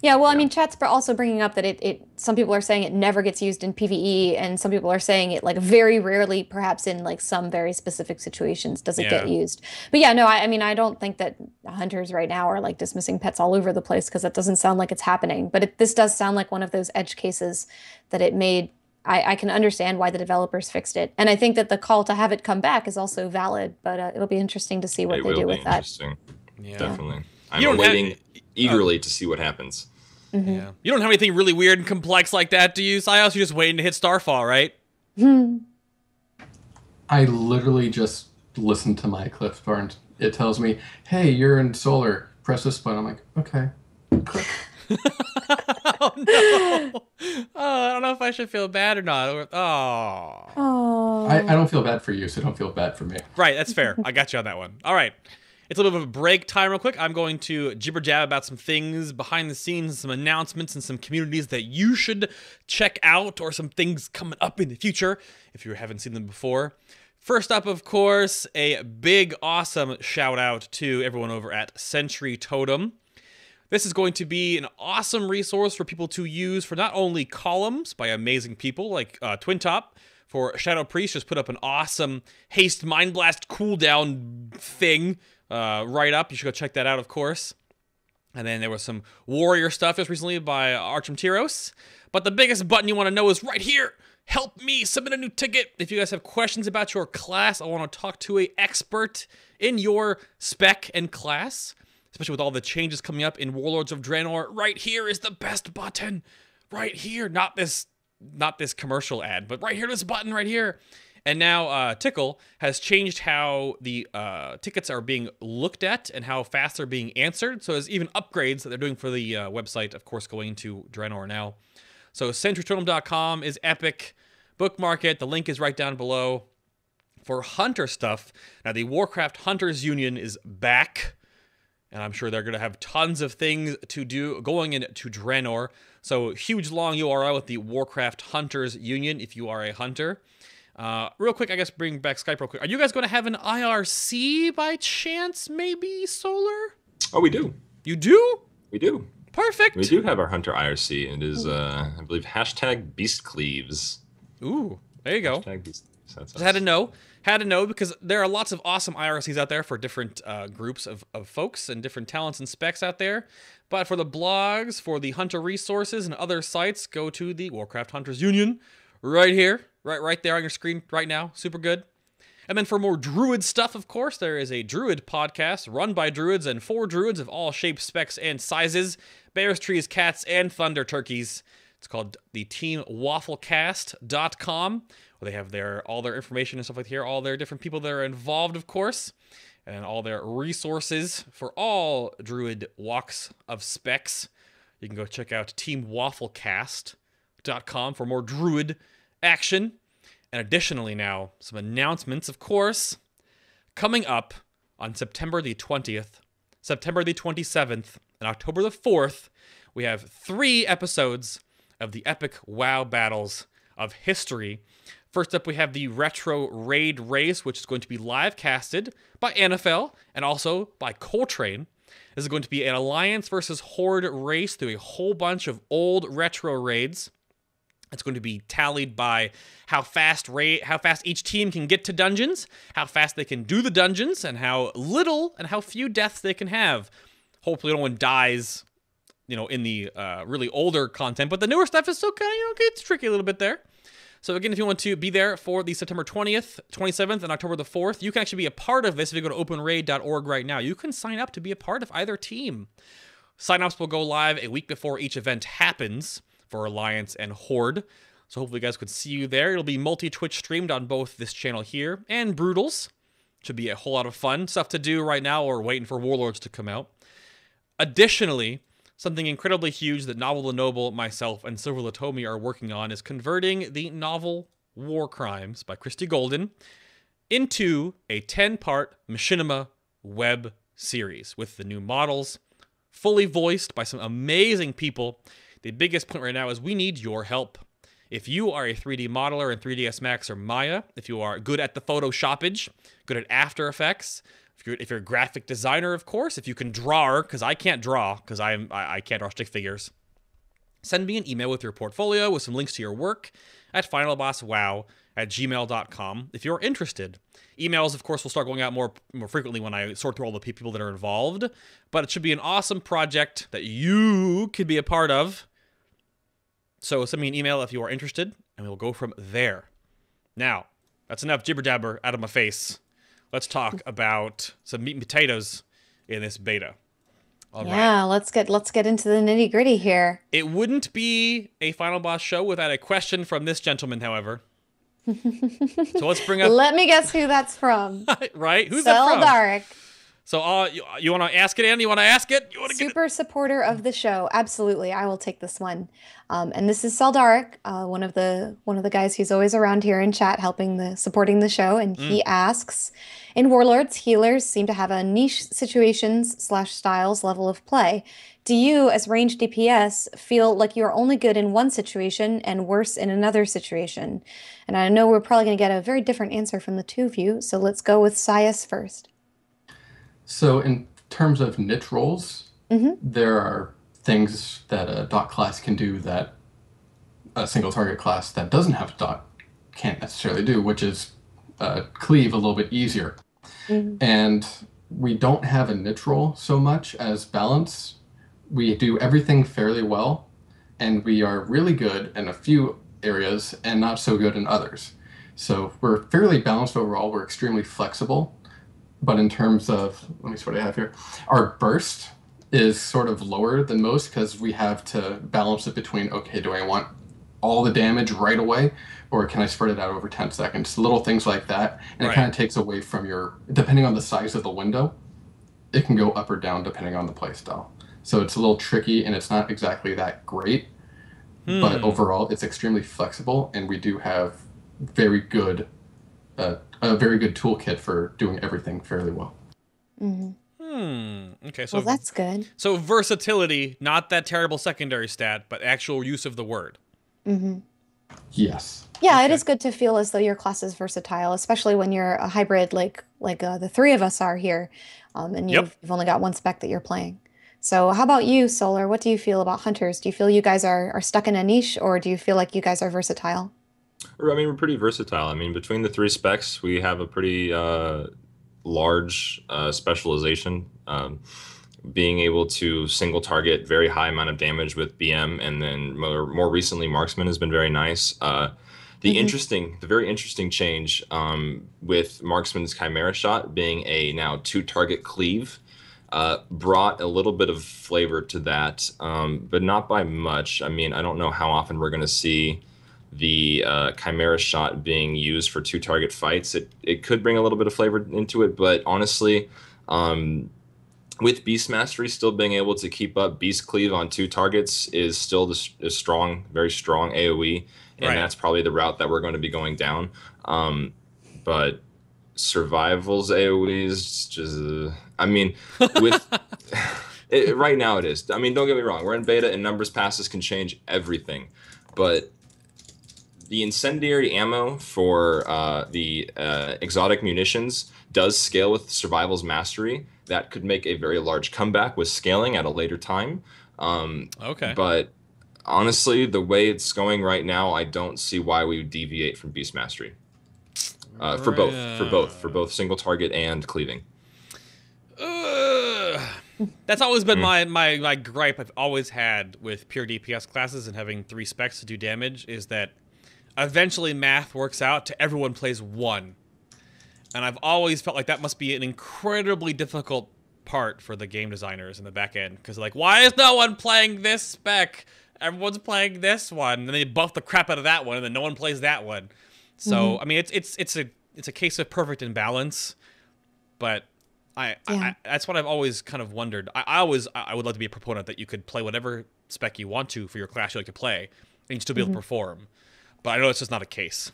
Yeah, well, I mean, chat's also bringing up that some people are saying it never gets used in PvE, and some people are saying it, like, very rarely, perhaps in, like, some very specific situations, does it get used. But yeah, no, I mean, I don't think that hunters right now are, like, dismissing pets all over the place, because that doesn't sound like it's happening. But this does sound like one of those edge cases that it made. I can understand why the developers fixed it. And I think that the call to have it come back is also valid, but it'll be interesting to see what they do with that. Yeah. Definitely. I'm waiting eagerly to see what happens. Yeah. You don't have anything really weird and complex like that, do you, Cyous? You're just waiting to hit Starfall, right? I literally just listened to my cliff bar, and it tells me, hey, you're in solar. Press this button. I'm like, okay. Click. Oh, no. Oh, I don't know if I should feel bad or not. Oh. I don't feel bad for you, so don't feel bad for me. Right, that's fair. I got you on that one. All right. It's a little bit of a break time real quick. I'm going to jibber-jab about some things behind the scenes, some announcements, and some communities that you should check out, or some things coming up in the future if you haven't seen them before. First up, of course, a big, awesome shout-out to everyone over at Sentry Totem. This is going to be an awesome resource for people to use for not only columns by amazing people like Twin Top. For Shadow Priest, just put up an awesome haste mind blast cooldown thing right up. You should go check that out, of course. And then there was some warrior stuff just recently by Archim Tyros. But the biggest button you want to know is right here. Help me submit a new ticket. If you guys have questions about your class, I want to talk to an expert in your spec and class. Especially with all the changes coming up in Warlords of Draenor, right here is the best button. Right here, not this commercial ad, but right here, this button right here. And now Tickle has changed how the tickets are being looked at and how fast they're being answered. So there's even upgrades that they're doing for the website, of course, going to Draenor now. So sentrytotem.com is epic. Bookmark it. The link is right down below. For Hunter stuff, now the Warcraft Hunters Union is back. And I'm sure they're going to have tons of things to do going into Draenor. So huge long URL with the Warcraft Hunters Union if you are a hunter. Real quick, I guess bring back Skype real quick. Are you guys going to have an IRC by chance, maybe, Solar? Oh, we do. You do? We do. Perfect. We do have our Hunter IRC. It is, I believe, #BeastCleaves. Ooh, there you go. #BeastCleaves. Just had to know. Had to know, because there are lots of awesome IRCs out there for different groups of folks and different talents and specs out there. But for the blogs, for the Hunter resources and other sites, go to the Warcraft Hunters Union right here, right there on your screen right now. Super good. And then for more Druid stuff, of course, there is a Druid podcast run by Druids and for Druids of all shapes, specs, and sizes. Bears, trees, cats, and thunder turkeys. It's called the teamwafflecast.com, where they have all their information and stuff like here, all their different people that are involved, of course, and all their resources for all Druid walks of specs. You can go check out teamwafflecast.com for more Druid action. And additionally now, some announcements, of course, coming up on September the 20th, September the 27th, and October the 4th, we have 3 episodes of the epic WoW battles of history. First up, we have the Retro Raid Race, which is going to be live casted by NFL and also by Coltrane. This is going to be an Alliance versus Horde race through a whole bunch of old retro raids. It's going to be tallied by how fast each team can get to dungeons, how fast they can do the dungeons, and how little and how few deaths they can have. Hopefully no one dies, in the really older content, but the newer stuff is still kind of, it's tricky a little bit there. So again, if you want to be there for the September 20th, 27th, and October the 4th, you can actually be a part of this if you go to openraid.org right now. You can sign up to be a part of either team. Sign-ups will go live a week before each event happens for Alliance and Horde. So hopefully you guys could see you there. It'll be multi-Twitch streamed on both this channel here and Brutals. Should be a whole lot of fun stuff to do right now. We're waiting for Warlords to come out. Additionally, something incredibly huge that Novel the Noble, myself, and Silver Latomi are working on is converting the novel War Crimes by Christy Golden into a 10-part machinima web series with the new models, fully voiced by some amazing people. The biggest point right now is we need your help. If you are a 3D modeler in 3ds Max or Maya, if you are good at the Photoshoppage, good at After Effects, if you're a graphic designer, of course, if you can draw, because I can't draw, because I can't draw stick figures, send me an email with your portfolio with some links to your work at finalbosswow@gmail.com if you're interested. Emails, of course, will start going out more frequently when I sort through all the people that are involved, but it should be an awesome project that you could be a part of. So send me an email if you are interested, and we'll go from there. Now, that's enough jibber-jabber out of my face. Let's talk about some meat and potatoes in this beta. All right. Let's get into the nitty-gritty here. It wouldn't be a Final Boss show without a question from this gentleman, however. So let's bring up... Let me guess who that's from. Right? Who's that from? Seldaric. So you want to ask it, Andy? You want to ask it? Super supporter of the show. Absolutely. I will take this one. And this is Seldaric, one of the guys who's always around here in chat supporting the show. And he asks, in Warlords, healers seem to have a niche situations/styles level of play. Do you, as ranged DPS, feel like you're only good in one situation and worse in another situation? And I know we're probably going to get a very different answer from the two of you. So let's go with Cyous first. So in terms of niche roles, there are things that a dot class can do that a single target class that doesn't have a dot can't necessarily do, which is cleave a little bit easier. And we don't have a niche role so much as balance. We do everything fairly well, and we are really good in a few areas and not so good in others. So we're fairly balanced overall. We're extremely flexible. But in terms of, let me see what I have here, our burst is sort of lower than most because we have to balance it between, okay, do I want all the damage right away, or can I spread it out over 10 seconds? Little things like that. And it kind of takes away from depending on the size of the window, it can go up or down depending on the playstyle. So it's a little tricky and it's not exactly that great, but overall it's extremely flexible, and we do have a very good toolkit for doing everything fairly well. Okay, so well, that's good. So versatility, not that terrible secondary stat, but actual use of the word. Yes. Yeah, it is good to feel as though your class is versatile, especially when you're a hybrid like the three of us are here, and you've only got one spec that you're playing. So how about you, Solar? What do you feel about Hunters? Do you feel you guys are stuck in a niche, or do you feel like you guys are versatile? I mean, we're pretty versatile. I mean, between the 3 specs, we have a pretty large specialization. Being able to single target very high amount of damage with BM, and then more recently, Marksman has been very nice. The very interesting change with Marksman's Chimera Shot being a now 2-target cleave brought a little bit of flavor to that, but not by much. I mean, I don't know how often we're going to see the Chimera shot being used for 2-target fights. It could bring a little bit of flavor into it, but honestly, with Beast Mastery still being able to keep up Beast Cleave on 2 targets is still a strong, very strong AoE, and that's probably the route that we're going to be going down. But Survival's AoE is just, I mean, with right now it is. I mean, don't get me wrong, we're in beta and numbers passes can change everything, but the incendiary ammo for the exotic munitions does scale with Survival's Mastery. That could make a very large comeback with scaling at a later time. Okay. But honestly, the way it's going right now, I don't see why we would deviate from Beast Mastery. For both single target and cleaving. That's always been my gripe I've always had with pure DPS classes and having 3 specs to do damage is that eventually math works out to everyone plays 1. And I've always felt like that must be an incredibly difficult part for the game designers in the back end. Because like, why is no one playing this spec? Everyone's playing this one. And then they buff the crap out of that one, and then no one plays that one. So, I mean, it's a case of perfect imbalance. But I that's what I've always kind of wondered. I would love to be a proponent that you could play whatever spec you want to for your class you like to play, and you'd still be able to perform. But I know it's just not a case.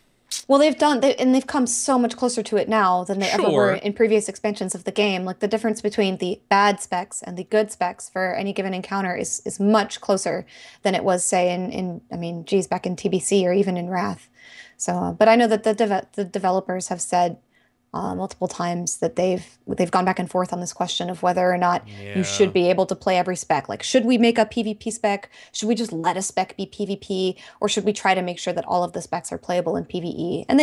Well, they've come so much closer to it now than they ever were in previous expansions of the game. Like the difference between the bad specs and the good specs for any given encounter is much closer than it was, say, back in TBC or even in Wrath. So, but I know that the developers have said multiple times that they've gone back and forth on this question of whether or not you should be able to play every spec. Like, should we make a PvP spec? Should we just let a spec be PvP? Or should we try to make sure that all of the specs are playable in PvE? And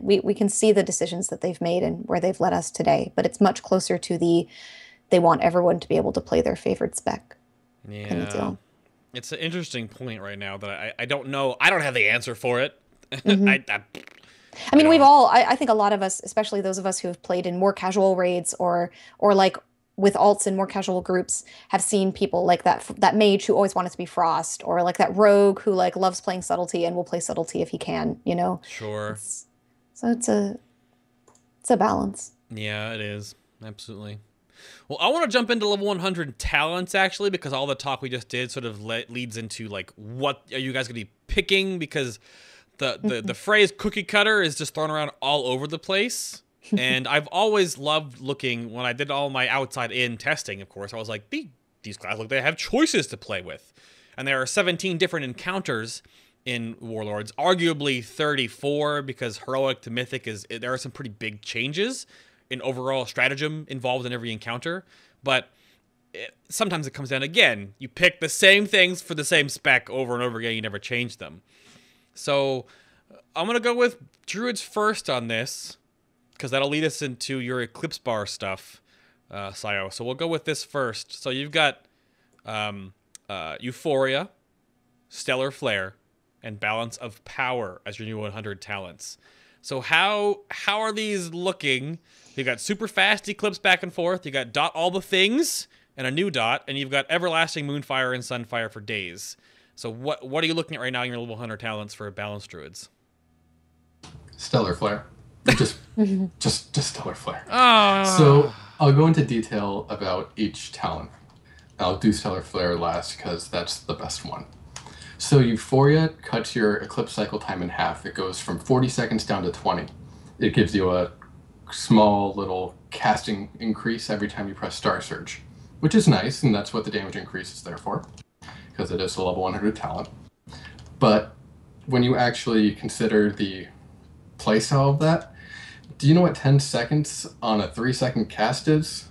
we can see the decisions that they've made and where they've led us today, but it's much closer to they want everyone to be able to play their favorite spec. Kind of deal. It's an interesting point right now that I don't know. I don't have the answer for it. I mean, I think a lot of us, especially those of us who have played in more casual raids or like with alts in more casual groups, have seen people like that mage who always wanted to be Frost, or like that rogue who like loves playing subtlety and will play subtlety if he can, you know? Sure. So it's a balance. Yeah, it is. Absolutely. Well, I want to jump into level 100 talents, actually, because all the talk we just did sort of leads into, like, what are you guys going to be picking? Because the phrase cookie cutter is just thrown around all over the place. And I've always loved looking, when I did all my outside-in testing, of course, I was like, these guys look, they have choices to play with. And there are 17 different encounters in Warlords, arguably 34, because heroic to mythic there are some pretty big changes in overall stratagem involved in every encounter. But sometimes it comes down, again, you pick the same things for the same spec over and over again, you never change them. So I'm going to go with Druids first on this, because that'll lead us into your Eclipse Bar stuff, Cyous. So we'll go with this first. So you've got Euphoria, Stellar Flare, and Balance of Power as your new 100 talents. So how are these looking? You've got super fast Eclipse back and forth. You got dot all the things and a new dot, and you've got Everlasting Moonfire and Sunfire for days. So what are you looking at right now in your level 100 talents for balanced druids? Stellar Flare. just Stellar Flare. So I'll go into detail about each talent. I'll do Stellar Flare last because that's the best one. So Euphoria cuts your Eclipse cycle time in half. It goes from 40 seconds down to 20. It gives you a small little casting increase every time you press Star Surge, which is nice, and that's what the damage increase is there for, because it is a level 100 talent. But when you actually consider the playstyle of that, do you know what 10 seconds on a 3-second cast is?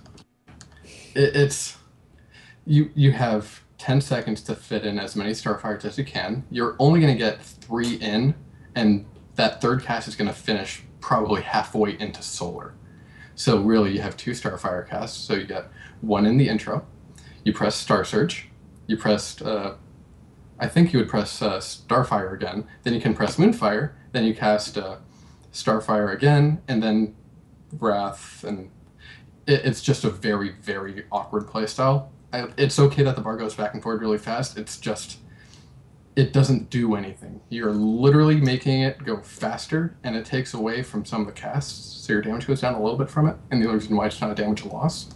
You have 10 seconds to fit in as many Starfires as you can. You're only going to get 3 in, and that third cast is going to finish probably halfway into Solar. So really, you have 2 Starfire casts. So you get 1 in the intro. You press Star Surge. You pressed, I think you would press Starfire again. Then you can press Moonfire. Then you cast Starfire again, and then Wrath. And it's just a very, very awkward playstyle. It's okay that the bar goes back and forth really fast. It's just, it doesn't do anything. You're literally making it go faster, and it takes away from some of the casts, so your damage goes down a little bit from it. And the only reason why it's not a damage loss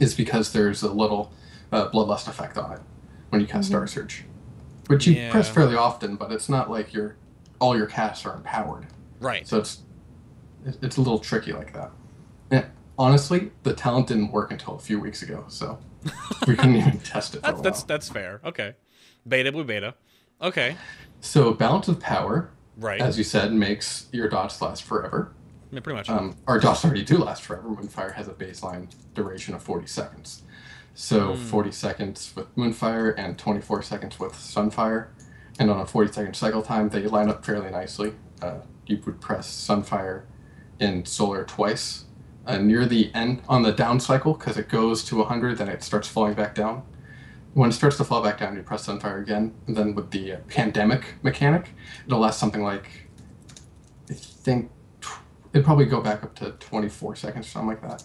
is because there's a little bloodlust effect on it when you cast Star Surge, which you press fairly often, but it's not like all your casts are empowered. Right. So it's a little tricky like that. And honestly, the talent didn't work until a few weeks ago, so we couldn't even test it for a while. That's fair. Okay. Beta, blue beta. Okay. So balance of power, right, as you said, makes your dots last forever. Yeah, pretty much. Our dots already do last forever. Moonfire has a baseline duration of 40 seconds. So 40 seconds with Moonfire and 24 seconds with Sunfire. And on a 40-second cycle time, they line up fairly nicely. You would press Sunfire in Solar twice. Near the end, on the down cycle, because it goes to 100, then it starts falling back down. When it starts to fall back down, you press Sunfire again. And then with the pandemic mechanic, it'll last something like, I think, it'd probably go back up to 24 seconds or something like that.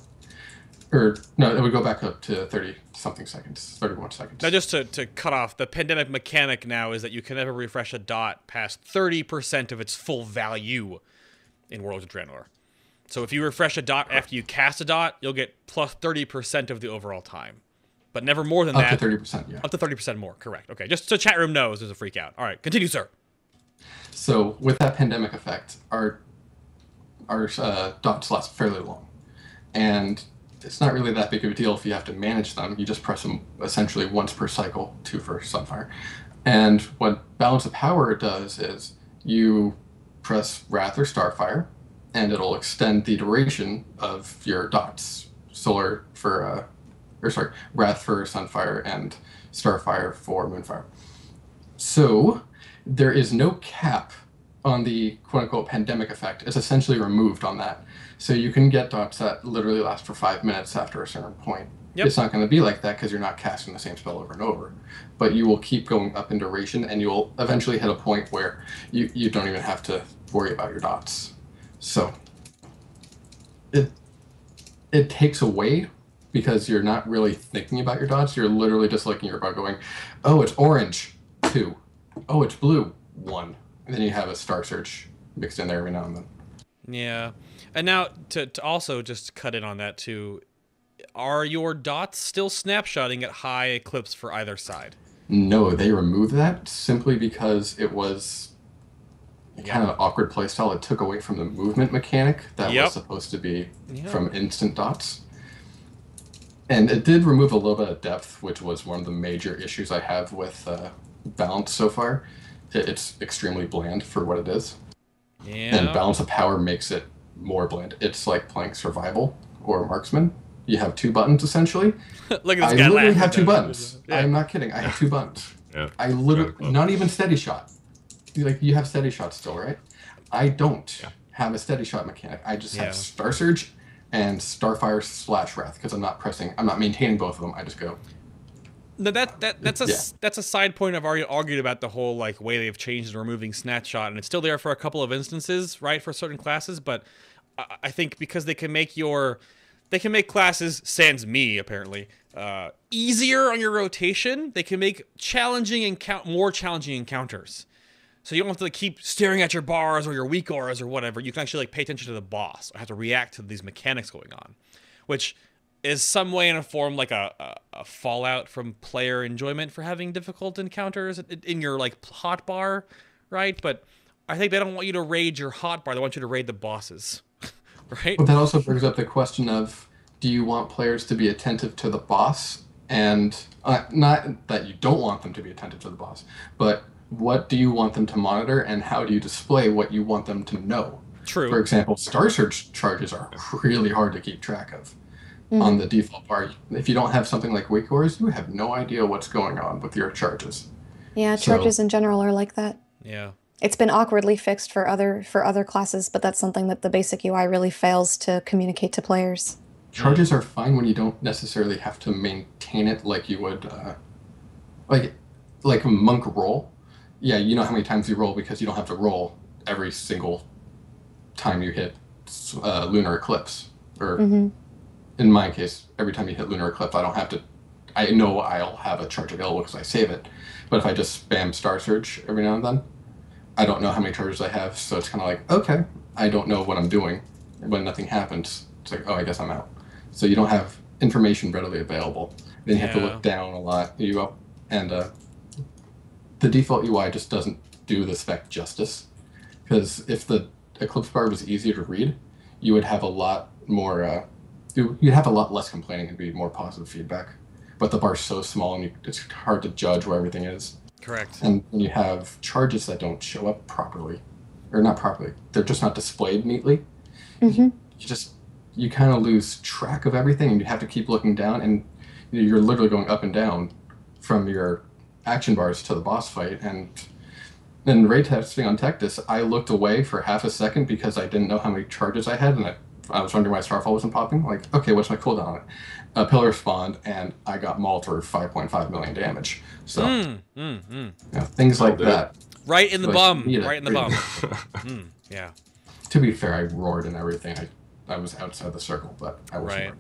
Or, no, it would go back up to 30-something seconds, 31 seconds. Now, just to cut off, the pandemic mechanic now is that you can never refresh a dot past 30% of its full value in Warlords of Beta. So if you refresh a dot after you cast a dot, you'll get plus 30% of the overall time. But never more than that. Up to 30%, yeah. Up to 30% more, correct. Okay, just so chat room knows there's a freak out. All right, continue, sir. So with that pandemic effect, our dots last fairly long. And it's not really that big of a deal if you have to manage them. You just press them essentially once per cycle, 2 for Sunfire. And what Balance of Power does is you press Wrath or Starfire, and it'll extend the duration of your dots. Wrath for Sunfire and Starfire for Moonfire. So there is no cap on the quote-unquote pandemic effect. It's essentially removed on that. So you can get dots that literally last for 5 minutes after a certain point. Yep. It's not going to be like that because you're not casting the same spell over and over. But you will keep going up in duration, and you'll eventually hit a point where you don't even have to worry about your dots. So it takes away because you're not really thinking about your dots. You're literally just looking at your bar going, oh, it's orange, 2. Oh, it's blue, 1. And then you have a Star Search mixed in there every now and then. Yeah. And now, to also just cut in on that, too, are your dots still snapshotting at high eclipse for either side? No, they removed that simply because it was kind of an awkward playstyle. It took away from the movement mechanic that was supposed to be from instant dots. And it did remove a little bit of depth, which was one of the major issues I have with Balance so far. It's extremely bland for what it is. Yeah. And Balance of Power makes it more bland. It's like playing Survival or Marksman. You have 2 buttons, essentially. Look at this I guy literally laughing. have 2 buttons. Yeah. I'm not kidding. I have 2 buttons. Yeah. I literally, not even Steady Shot. Like, you have Steady Shot still, right? I don't have a Steady Shot mechanic. I just have Star Surge and Starfire / Wrath because I'm not maintaining both of them. I just go. No, that's a side point I've already argued about the whole like way they've changed and removing Snapshot, and it's still there for a couple of instances, right, for certain classes. But I think because they can make classes, sans me apparently, easier on your rotation. They can make more challenging encounters. So you don't have to like, keep staring at your bars or your weak auras or whatever. You can actually like pay attention to the boss or have to react to these mechanics going on, which is some way in a form like a fallout from player enjoyment for having difficult encounters in your like hotbar, right? But I think they don't want you to raid your hotbar. They want you to raid the bosses, right? But that also brings up the question of, do you want players to be attentive to the boss? And not that you don't want them to be attentive to the boss, but what do you want them to monitor and how do you display what you want them to know? True. For example, Star Search charges are really hard to keep track of. On the default bar. If you don't have something like weak auras, you have no idea what's going on with your charges. Yeah, charges in general are like that. Yeah. It's been awkwardly fixed for other classes, but that's something that the basic UI really fails to communicate to players. Charges are fine when you don't necessarily have to maintain it like you would, like a monk roll. Yeah, you know how many times you roll because you don't have to roll every single time you hit lunar eclipse or in my case, every time you hit Lunar Eclipse, I don't have to. I know I'll have a charge available because I save it. But if I just spam Star Surge every now and then, I don't know how many charges I have, so it's kind of like, okay, I don't know what I'm doing. When nothing happens, it's like, oh, I guess I'm out. So you don't have information readily available. Then you have to look down a lot. You go, and the default UI just doesn't do the spec justice. Because if the Eclipse bar was easier to read, you would have a lot more. You'd have a lot less complaining and be more positive feedback. But the bar's so small, and it's hard to judge where everything is. Correct. And you have charges that don't show up properly, or not properly. They're just not displayed neatly. Mm-hmm. You kind of lose track of everything, and you have to keep looking down, and you're literally going up and down from your action bars to the boss fight. And in raid testing on Tectus, I looked away for half a second because I didn't know how many charges I had, and I was wondering why Starfall wasn't popping. Like, okay, what's my cooldown on it? Pillar spawned, and I got mauled for 5.5 million damage. So, things like that. Right in the bum. Yeah, right in the bum. Yeah. To be fair, I roared and everything. I was outside the circle, but I wasn't. Right.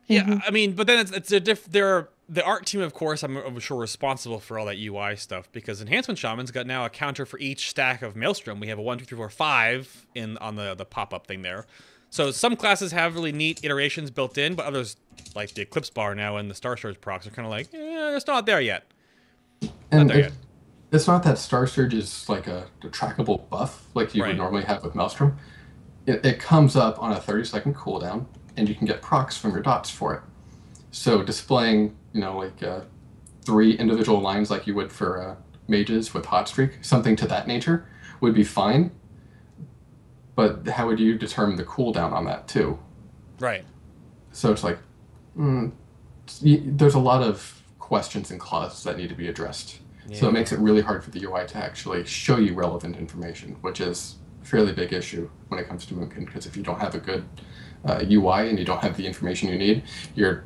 Yeah, I mean, but then it's a the art team, of course, I'm sure responsible for all that UI stuff, because Enhancement Shaman's got now a counter for each stack of Maelstrom. We have a 1, 2, 3, 4, 5 on the pop-up thing there. So some classes have really neat iterations built in, but others, like the Eclipse bar now and the Star Surge procs, are kind of like, it's not there yet. And it's not that Star Surge is like a trackable buff like you would normally have with Maelstrom. It comes up on a 30-second cooldown, and you can get procs from your dots for it. So displaying, like 3 individual lines like you would for mages with Hot Streak, something to that nature, would be fine. But how would you determine the cooldown on that too? Right. So it's like, there's a lot of questions and clauses that need to be addressed. Yeah. So it makes it really hard for the UI to actually show you relevant information, which is a fairly big issue when it comes to Moonkin, because if you don't have a good UI and you don't have the information you need, you're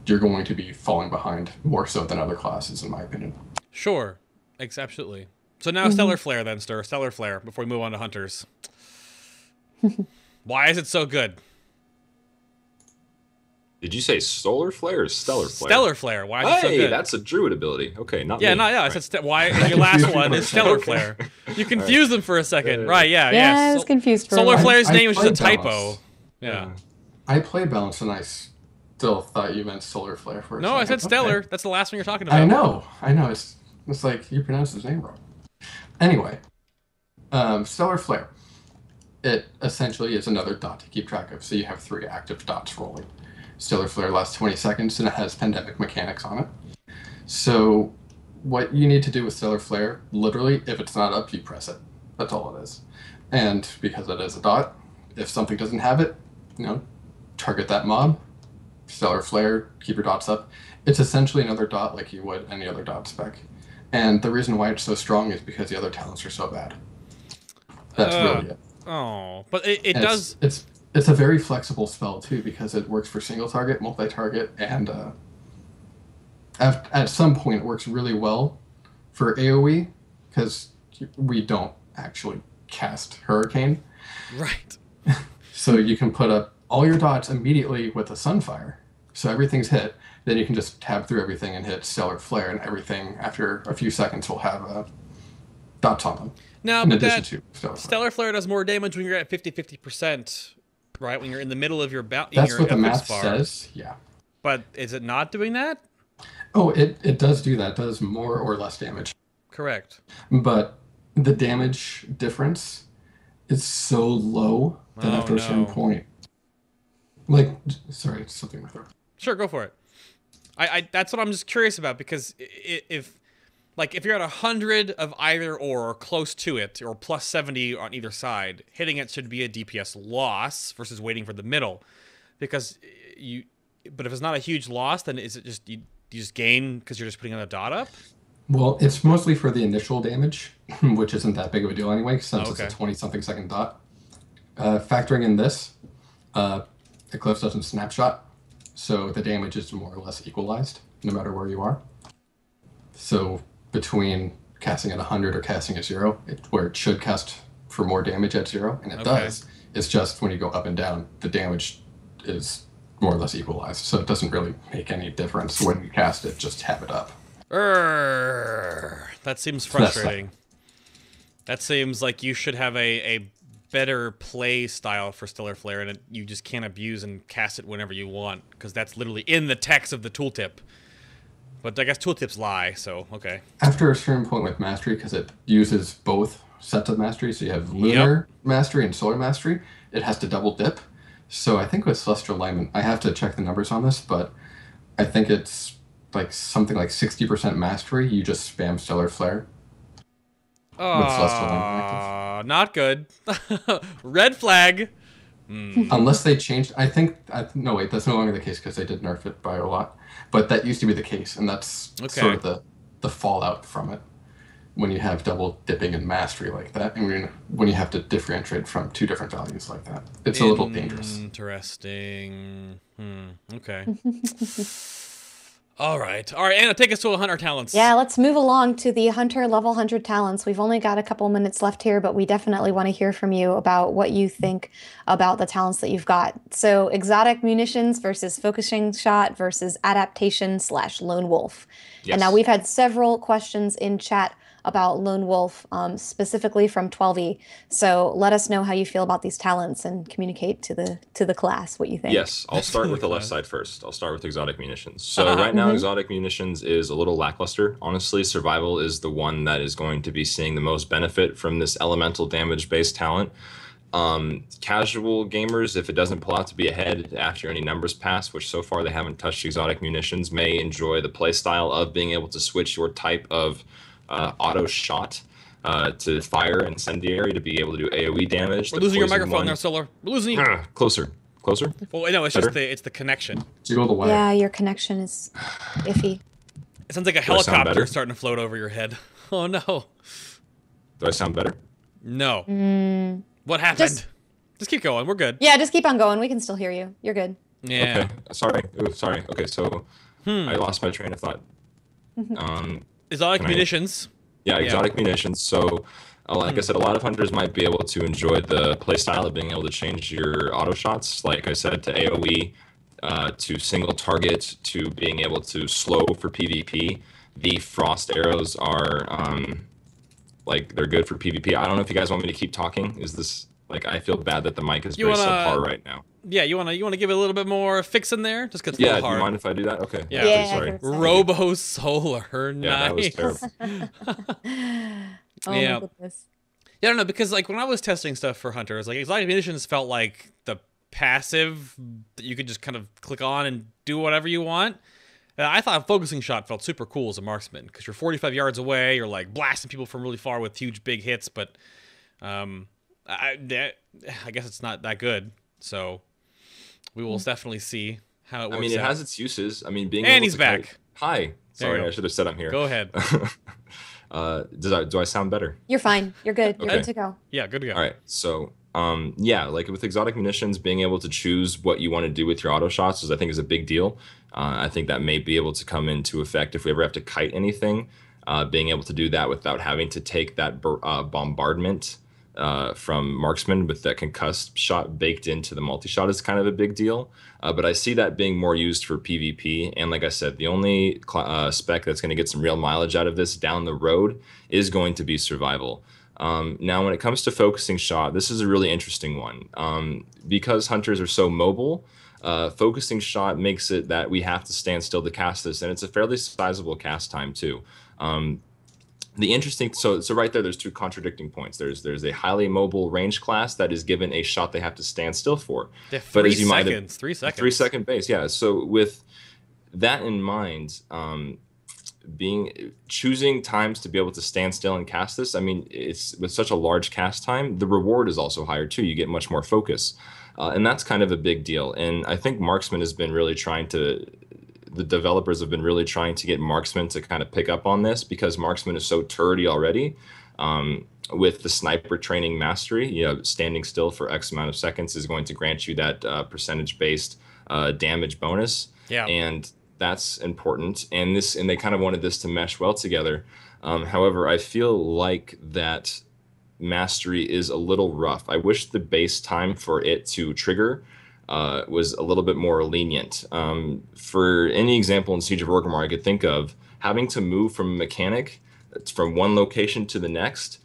going to be falling behind more so than other classes, in my opinion. Sure. Absolutely. So now SolarFlair then, Stir. SolarFlair, before we move on to Hunters. Why is it so good? Did you say SolarFlair or StellarFlair? StellarFlair. Why is it so good? Hey, that's a Druid ability. Okay, not me. I said why. Your last one is StellarFlair. You confused them for a second, right? Yeah. Yeah, I was confused for SolarFlair's name is just a played typo. Balance. Yeah. I played Balance, and I still thought you meant SolarFlair for a second. No, I said Stellar. Okay. That's the last one you're talking about. I know. It's like you pronounced his name wrong. Anyway, StellarFlair. It essentially is another dot to keep track of. So you have 3 active dots rolling. StellarFlair lasts 20 seconds, and it has pandemic mechanics on it. So what you need to do with StellarFlair, literally, if it's not up, you press it. That's all it is. And because it is a dot, if something doesn't have it, target that mob, StellarFlair, keep your dots up. It's essentially another dot like you would any other dot spec. And the reason why it's so strong is because the other talents are so bad. That's really it. Oh, but it does... It's a very flexible spell, too, because it works for single target, multi-target, and at some point it works really well for AoE, because we don't actually cast Hurricane. Right. So you can put up all your dots immediately with a Sunfire, so everything's hit. Then you can just tab through everything and hit StellarFlair, and everything after a few seconds will have dots on them. Now, but StellarFlair does more damage when you're at 50%, right? When you're in the middle of your That's what the math says, yeah. But is it not doing that? Oh, it does do that. It does more or less damage. Correct. But the damage difference is so low that after a certain point... Sorry, it's something with her. Sure, go for it. I that's what I'm just curious about, because if you're at 100 of either or close to it, or plus 70 on either side, hitting it should be a DPS loss versus waiting for the middle. Because but if it's not a huge loss, then is it just, you just gain because you're just putting on a dot up? Well, it's mostly for the initial damage, which isn't that big of a deal anyway, since it's a 20-something second dot. Factoring in this, Eclipse doesn't snapshot, so the damage is more or less equalized, no matter where you are. So between casting at 100 or casting at 0, where it should cast for more damage at 0, and it does, it's just when you go up and down, the damage is more or less equalized, so it doesn't really make any difference when you cast it. Just have it up. That seems frustrating. That seems like you should have a better play style for Solarflair, and you just can't abuse and cast it whenever you want, because that's literally in the text of the tooltip. But I guess tooltips lie, so okay. After a certain point with Mastery, because it uses both sets of Mastery, so you have Lunar Mastery and Solar Mastery, it has to double dip. So I think with Celestial Alignment, I have to check the numbers on this, but I think it's like something like 60% Mastery, you just spam Solarflair. Not good. Red flag. Unless they changed, no wait, that's no longer the case because they did nerf it by a lot. But that used to be the case, and that's sort of the fallout from it. When you have double dipping and mastery like that, and when you have to differentiate from two different values like that, it's a little dangerous. Interesting. Okay. All right, Anna, take us to a Hunter talents. Yeah, let's move along to the Hunter level 100 talents. We've only got a couple minutes left here, but we definitely want to hear from you about what you think about the talents that you've got. So exotic munitions versus focusing shot versus adaptation / lone wolf. Yes. And now we've had several questions in chat about lone wolf, specifically from 12E. So let us know how you feel about these talents and communicate to the class what you think. Yes, I'll start with the left side first. I'll start with exotic munitions. So right now, exotic munitions is a little lackluster. Honestly, survival is the one that is going to be seeing the most benefit from this elemental damage-based talent. Casual gamers, if it doesn't pull out to be ahead after any numbers pass, which so far they haven't touched exotic munitions, may enjoy the playstyle of being able to switch your type of auto shot to fire incendiary to be able to do AoE damage. We're losing your microphone there, Solar. We're losing you. Closer. Well, no, it's just it's the connection. Yeah, your connection is iffy. It sounds like a helicopter starting to float over your head. Oh no. Do I sound better? No. What happened? Just keep going. We're good. Yeah, just keep on going. We can still hear you. You're good. Yeah. Okay. Sorry. Okay, so I lost my train of thought. Exotic munitions. Exotic munitions. So, like I said, a lot of hunters might be able to enjoy the playstyle of being able to change your auto shots, like I said, to AoE, to single target, to being able to slow for PvP. The frost arrows are, they're good for PvP. I don't know if you guys want me to keep talking. Is this, I feel bad that the mic is very subpar right now. Yeah, you wanna give it a little bit more fix in there? Just because it's hard. Do you mind if I do that? Okay. Yeah. Sorry. Robo Solar. Yeah, nice. that was terrible. My goodness. Yeah, I don't know, because when I was testing stuff for Hunters, exotic munitions felt like the passive that you could just kind of click on and do whatever you want. I thought focusing shot felt super cool as a marksman, because you're 45 yards away, you're blasting people from really far with huge big hits, but I guess it's not that good. So we will definitely see how it works. I mean, it has its uses. I mean, being and he's back. Hi. Sorry, I should have said I'm here. Go ahead. Do I sound better? You're fine. You're good. You're good to go. Yeah, good to go. All right. So, with exotic munitions, being able to choose what you want to do with your auto shots I think is a big deal. I think that may be able to come into effect if we ever have to kite anything. Being able to do that without having to take that bombardment from marksman with that concussed shot baked into the multi-shot is kind of a big deal. But I see that being more used for PvP. And like I said, the only spec that's going to get some real mileage out of this down the road is going to be survival. Now, when it comes to focusing shot, this is a really interesting one. Because hunters are so mobile, focusing shot makes it that we have to stand still to cast this. And it's a fairly sizable cast time, too. The interesting, so right there's two contradicting points. There's a highly mobile range class that is given a shot they have to stand still for. Yeah, 3 seconds. 3 seconds. 3 second base, yeah. So with that in mind, choosing times to be able to stand still and cast this, I mean, it's with such a large cast time, the reward is also higher too. You get much more focus, and that's kind of a big deal. And I think Marksman has been really the developers have been really trying to get marksman to kind of pick up on this, because marksman is so turrety already. With the sniper training mastery, standing still for X amount of seconds is going to grant you that percentage-based damage bonus. Yeah. And that's important. And they kind of wanted this to mesh well together. However, I feel like that mastery is a little rough. I wish the base time for it to trigger was a little bit more lenient. For any example in Siege of Orgrimmar I could think of, having to move from a mechanic from one location to the next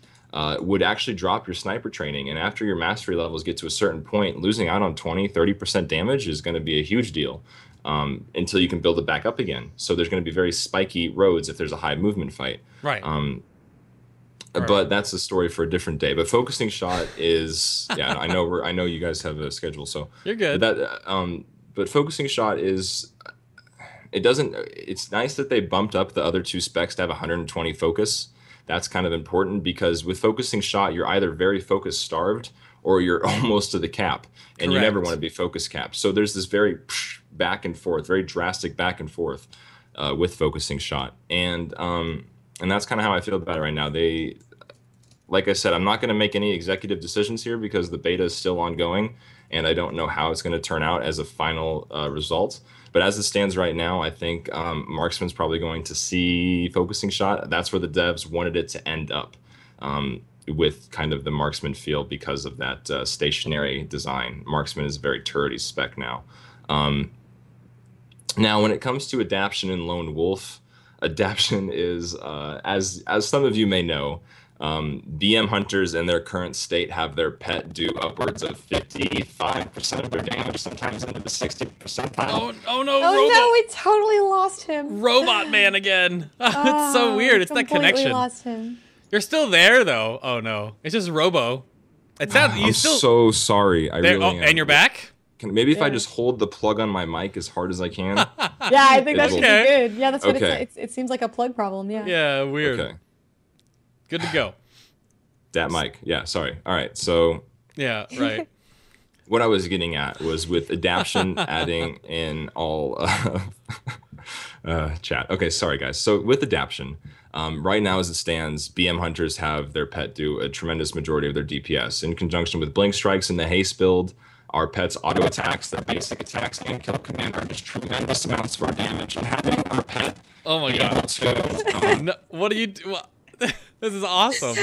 would actually drop your sniper training. And after your mastery levels get to a certain point, losing out on 20-30% damage is going to be a huge deal until you can build it back up again. So there's going to be very spiky roads if there's a high movement fight. Right. But that's a story for a different day. But focusing shot is, yeah, I know you guys have a schedule, so you're good. But focusing shot is, it's nice that they bumped up the other two specs to have 120 focus. That's kind of important because with focusing shot, you're either very focus starved or you're almost to the cap, and you never want to be focus capped. So there's this very back and forth, very drastic back and forth with focusing shot, and that's kind of how I feel about it right now. Like I said, I'm not going to make any executive decisions here because the beta is still ongoing, and I don't know how it's going to turn out as a final result. But as it stands right now, I think Marksman's probably going to see focusing shot. That's where the devs wanted it to end up, with kind of the Marksman feel because of that stationary design. Marksman is a very turrety spec now. Now, when it comes to Adaption and Lone Wolf, Adaption is, as some of you may know, BM Hunters in their current state have their pet do upwards of 55% of their damage, sometimes into the 60th percentile. Oh no, no, we totally lost him. Robot Man again. It's so weird. It's that connection. Lost him. You're still there though. Oh no, it's just Robo. It sounds. I'm so sorry. I really am. And you're back. Maybe if I just hold the plug on my mic as hard as I can. Yeah, I think that should be good. Yeah, that's what it seems like a plug problem. Yeah. Yeah, weird. Okay. Good to go. That mic. Yeah, sorry. All right. So. Yeah, right. What I was getting at was with Adaption adding in all chat. Okay, sorry guys. So with Adaption, right now as it stands, BM Hunters have their pet do a tremendous majority of their DPS. In conjunction with Blink Strikes in the Haste build, our pet's auto attacks, their basic attacks, and kill command are just tremendous amounts of our damage. And having our pet. Oh my god. No, what do you do? This is awesome.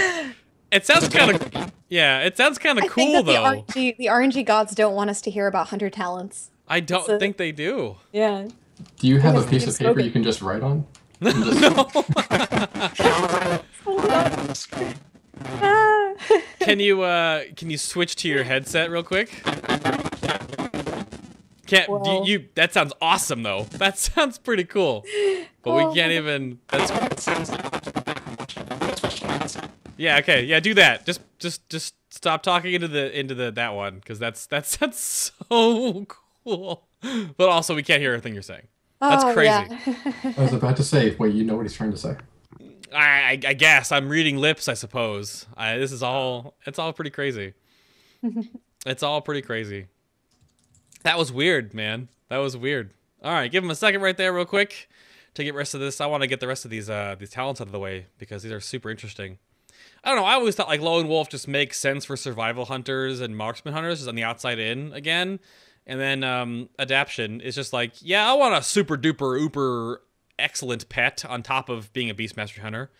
It sounds kind of, yeah, it sounds kind of cool though. The RNG gods don't want us to hear about hunter talents. I don't think they do. Yeah. Do you have a piece of paper you can just write on? No. Can you switch to your headset real quick? That sounds awesome though. That sounds pretty cool. But we can't even. Yeah. Okay. Yeah. Do that. Just stop talking into that one because that sounds so cool. But also we can't hear everything you're saying. That's crazy. Yeah. I was about to say, wait, you know what he's trying to say? I guess I'm reading lips. I suppose. It's all pretty crazy. It's all pretty crazy. That was weird, man. That was weird. All right, give him a second right there, real quick, to get the rest of this. I want to get the rest of these talents out of the way because these are super interesting. I don't know. I always thought like Lone Wolf just makes sense for survival hunters and marksman hunters, just on the outside in again, and then Adaption is just like, yeah, I want a super duper uber excellent pet on top of being a Beastmaster hunter,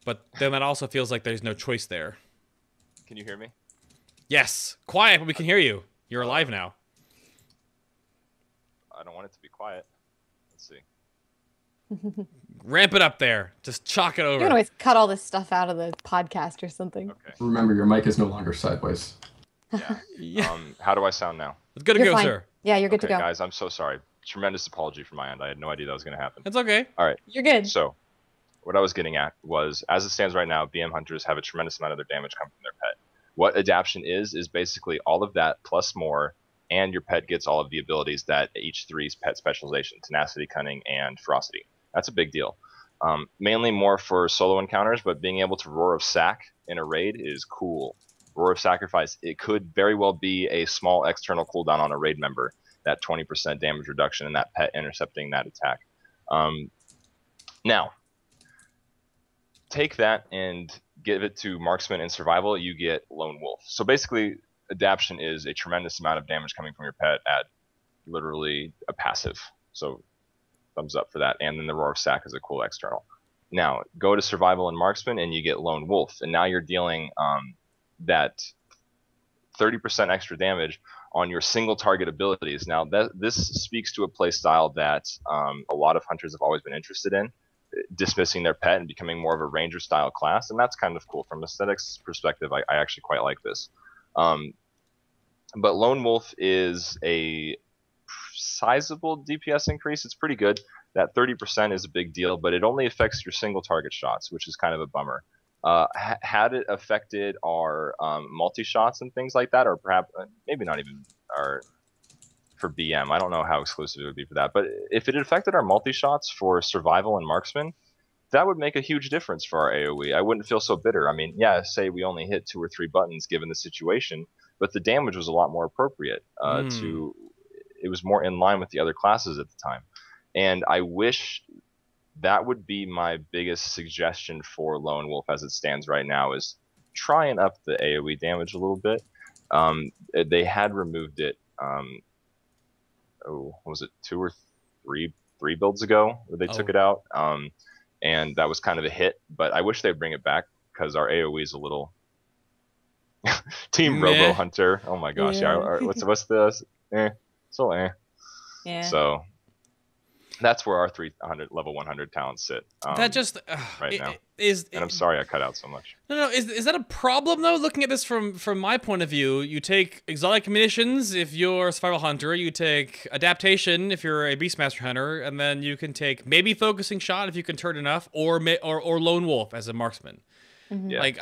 but then that also feels like there's no choice there. Can you hear me? Yes, quiet, but we can hear you. You're alive now. I don't want it to be quiet. Let's see. Ramp it up there. Just chalk it over. You can always cut all this stuff out of the podcast or something. Okay. Remember, your mic is no longer sideways. Yeah. How do I sound now? It's good to go, fine. sir. Yeah, you're good to go. Guys, I'm so sorry. Tremendous apology from my end. I had no idea that was going to happen. It's okay. All right. You're good. So, what I was getting at was, as it stands right now, BM Hunters have a tremendous amount of their damage coming from their pet. What Adaption is basically all of that plus more, and your pet gets all of the abilities that each three's pet specialization, tenacity, cunning, and ferocity. That's a big deal. Mainly more for solo encounters, but being able to Roar of Sack in a raid is cool. Roar of Sacrifice, it could very well be a small external cooldown on a raid member, that 20% damage reduction and that pet intercepting that attack. Now, take that and give it to Marksman and Survival, you get Lone Wolf. So basically, Adaption is a tremendous amount of damage coming from your pet at literally a passive. So thumbs up for that. And then the Roar of Sack is a cool external. Now, go to Survival and Marksman and you get Lone Wolf. And now you're dealing that 30% extra damage on your single target abilities. Now, this speaks to a play style that a lot of hunters have always been interested in, dismissing their pet and becoming more of a ranger style class, and that's kind of cool from aesthetics perspective. I actually quite like this. But Lone Wolf is a sizable DPS increase. It's pretty good. That 30% is a big deal, but it only affects your single target shots, which is kind of a bummer. Had it affected our multi-shots and things like that, or perhaps maybe not even our for BM, I don't know how exclusive it would be for that, but if it affected our multi-shots for survival and marksman, that would make a huge difference for our AoE. I wouldn't feel so bitter. I mean, yeah, say we only hit 2 or 3 buttons given the situation, but the damage was a lot more appropriate. It was more in line with the other classes at the time. And I wish that would be my biggest suggestion for Lone Wolf as it stands right now, is try and up the AoE damage a little bit. They had removed it, what was it, 2 or 3 builds ago where they took it out. And that was kind of a hit, but I wish they'd bring it back because our AoE is a little Team Robo Hunter. Oh my gosh, yeah. What's this? Yeah. So that's where our level 100 talents sit. That just right now. And I'm sorry I cut out so much. No. Is that a problem though? Looking at this from my point of view, you take exotic munitions if you're a survival hunter, you take adaptation if you're a beastmaster hunter, and then you can take maybe focusing shot if you can turn enough, or lone wolf as a marksman. Yeah. Like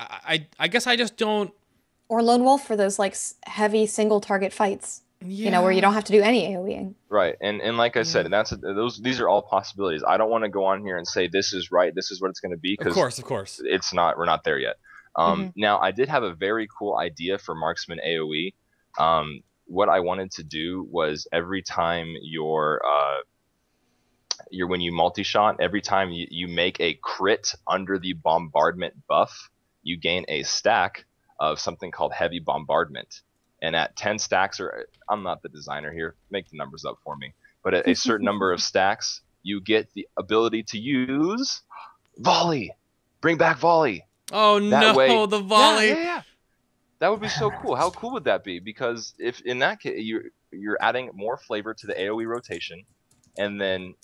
I guess I just don't. Or lone wolf for those like heavy single target fights. Yeah. You know, where you don't have to do any AoEing. Right, and like I said, these are all possibilities. I don't want to go on here and say this is right, this is what it's going to be, because of course, it's not. We're not there yet. Now, I did have a very cool idea for marksman AoE. What I wanted to do was every time when you multi-shot, every time you make a crit under the bombardment buff, you gain a stack of something called heavy bombardment. And at 10 stacks, or I'm not the designer here, make the numbers up for me, but at a certain number of stacks, you get the ability to use volley. Bring back volley. Oh no, the volley. Yeah. That would be so cool. How cool would that be? Because if in that case you're adding more flavor to the AoE rotation, and then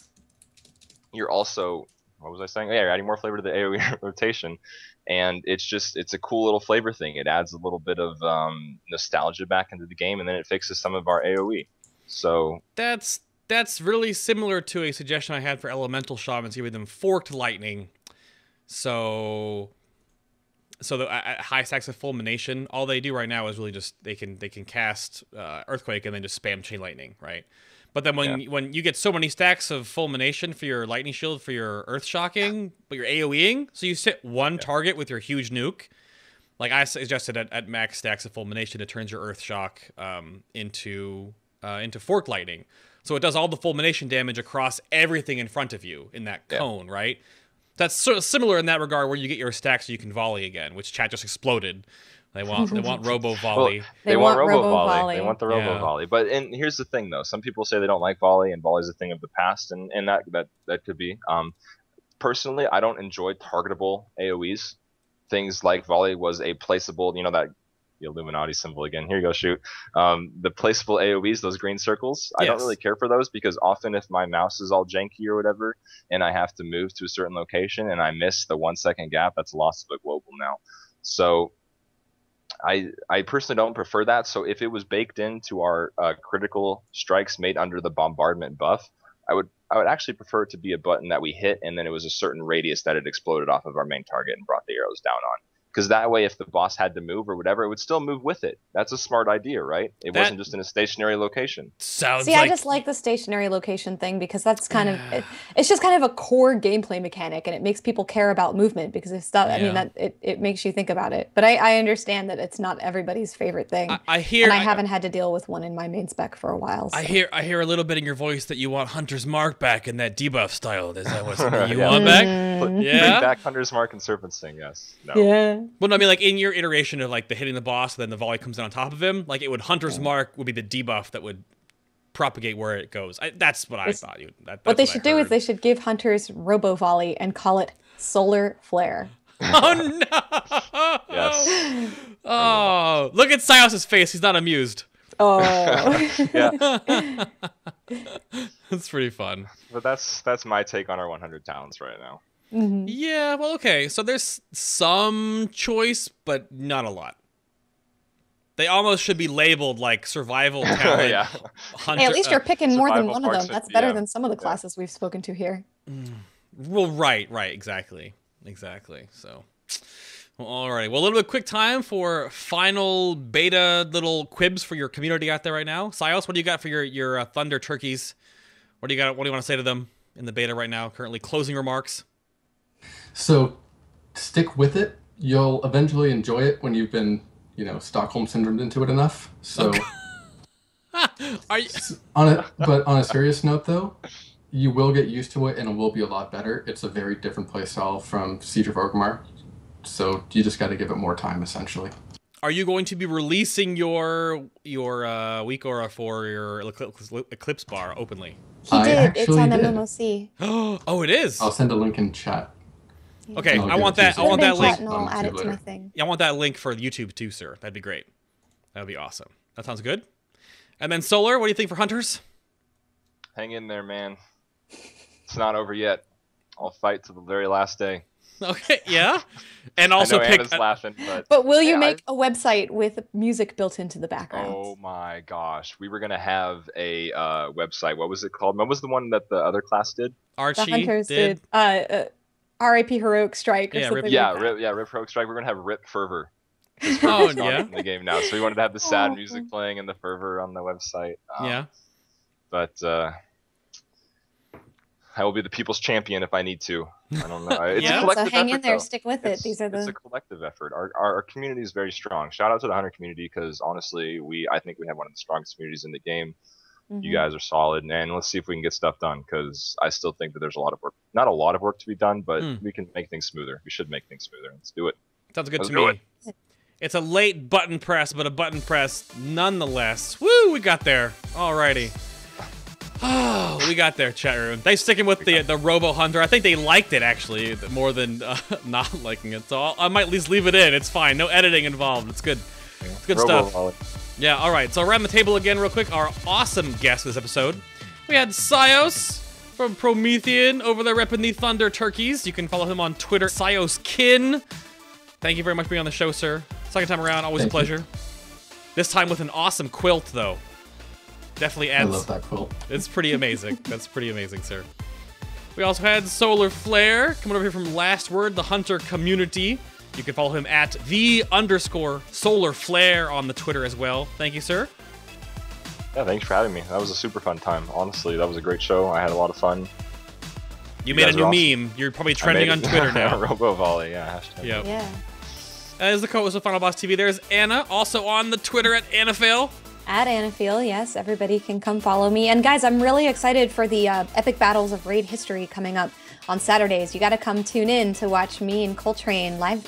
you're also, what was I saying? Yeah, you're adding more flavor to the AoE rotation. And it's a cool little flavor thing. It adds a little bit of nostalgia back into the game, and then it fixes some of our AoE. So that's really similar to a suggestion I had for elemental shamans, giving them forked lightning. So at high stacks of fulmination, all they do right now is really just they can cast earthquake and then just spam chain lightning, right? But then when you get so many stacks of fulmination for your lightning shield for your earth shocking, but you're AoEing, so you sit one target with your huge nuke. Like I suggested at max stacks of fulmination, it turns your earth shock into fork lightning. So it does all the fulmination damage across everything in front of you in that cone, right? That's sort of similar in that regard, where you get your stacks so you can volley again, which chat just exploded. They want robo volley. Well, they want robo volley. They want the robo volley. But here's the thing though. Some people say they don't like volley, and volley is a thing of the past, and that could be. Personally, I don't enjoy targetable AoEs. Things like volley was a placeable, that the Illuminati symbol again. Here you go, shoot. The placeable AoEs, those green circles. I don't really care for those, because often if my mouse is all janky or whatever, and I have to move to a certain location and I miss the 1 second gap, that's a loss of a global now. So I personally don't prefer that. So if it was baked into our critical strikes made under the bombardment buff, I would actually prefer it to be a button that we hit, and then it was a certain radius that it exploded off of our main target and brought the arrows down on. Because that way, if the boss had to move or whatever, it would still move with it. That's a smart idea, right? It wasn't just in a stationary location. I just like the stationary location thing, because that's kind of it's just kind of a core gameplay mechanic, and it makes people care about movement, because it's not. I mean, it makes you think about it. But I understand that it's not everybody's favorite thing. I haven't had to deal with one in my main spec for a while. So. I hear a little bit in your voice that you want Hunter's Mark back in that debuff style. Is that what you want back? Bring back Hunter's Mark and Serpent Sting. Yes. No. Yeah. Well, no, I mean, like in your iteration of like the hitting the boss, and then the volley comes down on top of him, like it would Hunter's Mark would be the debuff that would propagate where it goes. That's what I thought. What they should do is they should give Hunters Robo Volley and call it SolarFlair. Oh no! Yes. Oh, look at Cyous' face. He's not amused. Oh. Yeah. That's pretty fun. But that's my take on our 100 talents right now. Yeah, well, okay. So there's some choice, but not a lot. They almost should be labeled like survival talent. Yeah. Hunter, Hey, at least you're picking more than survival one of them. marksman, That's better yeah. than some of the classes we've spoken to here. Well, right, exactly. So, well, alrighty. Well, a little bit quick time for final beta little quibs for your community out there right now. Cyous, what do you got for your Thunder turkeys? What do you got? What do you want to say to them in the beta right now? Currently, closing remarks. So, stick with it. You'll eventually enjoy it when you've been, Stockholm syndromed into it enough. So, Are you... but on a serious note, though, you will get used to it, and it will be a lot better. It's a very different playstyle from Siege of Orgrimmar, so you just got to give it more time, essentially. Are you going to be releasing your weak aura for your Eclipse bar openly? He did. It's on did. MMOC. Oh, it is. I'll send a link in chat. Okay, I'll I want that. I give want it to that you. link. And I'll add it to my thing. Yeah, I want that link for YouTube too, sir. That'd be great. That'd be awesome. That sounds good. And then Solar, what do you think for Hunters? Hang in there, man. It's not over yet. I'll fight to the very last day. Okay, yeah. And also I know pick. Anna's laughing, But will you make a website with music built into the background? Oh my gosh, we were gonna have a website. What was it called? What was the one that the other class did? Archie The Hunters did. RIP Heroic Strike or something. Rip Heroic Strike. We're gonna have Rip Fervor. Oh yeah. In the game now, so we wanted to have the sad music playing and the fervor on the website. Yeah. But I will be the people's champion if I need to. I don't know. It's a collective so hang in effort, there, though. stick with it. It's a collective effort. Our community is very strong. Shout out to the Hunter community because honestly, I think we have one of the strongest communities in the game. You guys are solid, and let's see if we can get stuff done because I still think that there's a lot of work. Not a lot of work to be done, but we can make things smoother. We should make things smoother. Let's do it. Sounds good to me. It's a late button press, but a button press nonetheless. Woo, we got there. Alrighty. Oh, we got there, chat room. They sticking with the Robo Hunter. I think they liked it, actually, more than not liking it. So I might at least leave it in. It's fine. No editing involved. It's good. It's good stuff. Yeah, all right. So around the table again real quick, our awesome guest this episode. We had Cyous from Promethean over there repping the Thunder Turkeys. You can follow him on Twitter, CyosKin. Thank you very much for being on the show, sir. Second time around, always a pleasure. This time with an awesome quilt, though. Definitely adds. I love that quilt. It's pretty amazing. That's pretty amazing, sir. We also had SolarFlair coming over here from Last Word, the Hunter community. You can follow him at _SolarFlair on the Twitter as well. Thank you, sir. Yeah, thanks for having me. That was a super fun time. Honestly, that was a great show. I had a lot of fun. You made a new meme. You're probably trending on Twitter now. Robo Volley, yeah. Yep. Yeah. As the co-host of FinalBossTV, there's Anna, also on the Twitter at AnnaFail. At AnnaFail, yes. Everybody can come follow me. And guys, I'm really excited for the Epic Battles of Raid History coming up on Saturdays. You got to come tune in to watch me and Coltrane live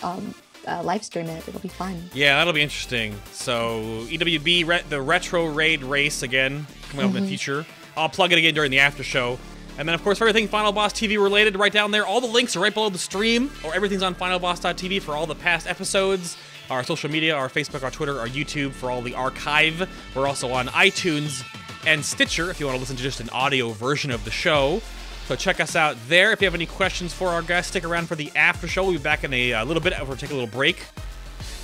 stream it. It'll be fun. Yeah, that'll be interesting. So EWB, the Retro Raid race again, coming up in the future. I'll plug it again during the after show. And then, of course, for everything FinalBossTV related, right down there, all the links are right below the stream, or everything's on FinalBoss.tv for all the past episodes, our social media, our Facebook, our Twitter, our YouTube for all the archive. We're also on iTunes and Stitcher if you want to listen to just an audio version of the show. So check us out there. If you have any questions for our guests, stick around for the after show. We'll be back in a little bit. We'll take a little break.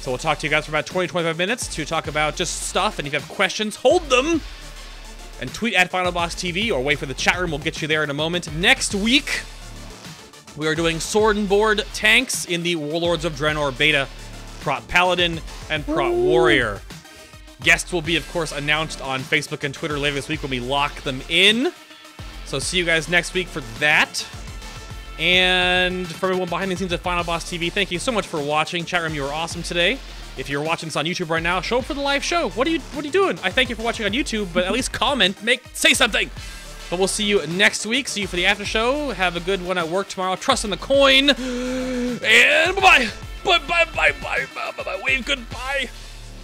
So we'll talk to you guys for about 20-25 minutes to talk about just stuff. And if you have questions, hold them. And tweet at FinalBossTV or wait for the chat room. We'll get you there in a moment. Next week, we are doing Sword and Board tanks in the Warlords of Draenor beta. Prot Paladin and Prot Warrior. Guests will be, of course, announced on Facebook and Twitter later this week when we lock them in. So see you guys next week for that. And for everyone behind the scenes at FinalBossTV, thank you so much for watching. Chat room, you were awesome today. If you're watching this on YouTube right now, show up for the live show. What are you doing? I thank you for watching on YouTube, but at least comment, say something. But we'll see you next week. See you for the after show. Have a good one at work tomorrow. Trust in the coin. And bye-bye. Bye-bye. Wave goodbye.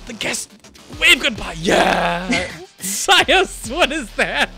The guest, wave goodbye. Yeah. Cyous, what is that?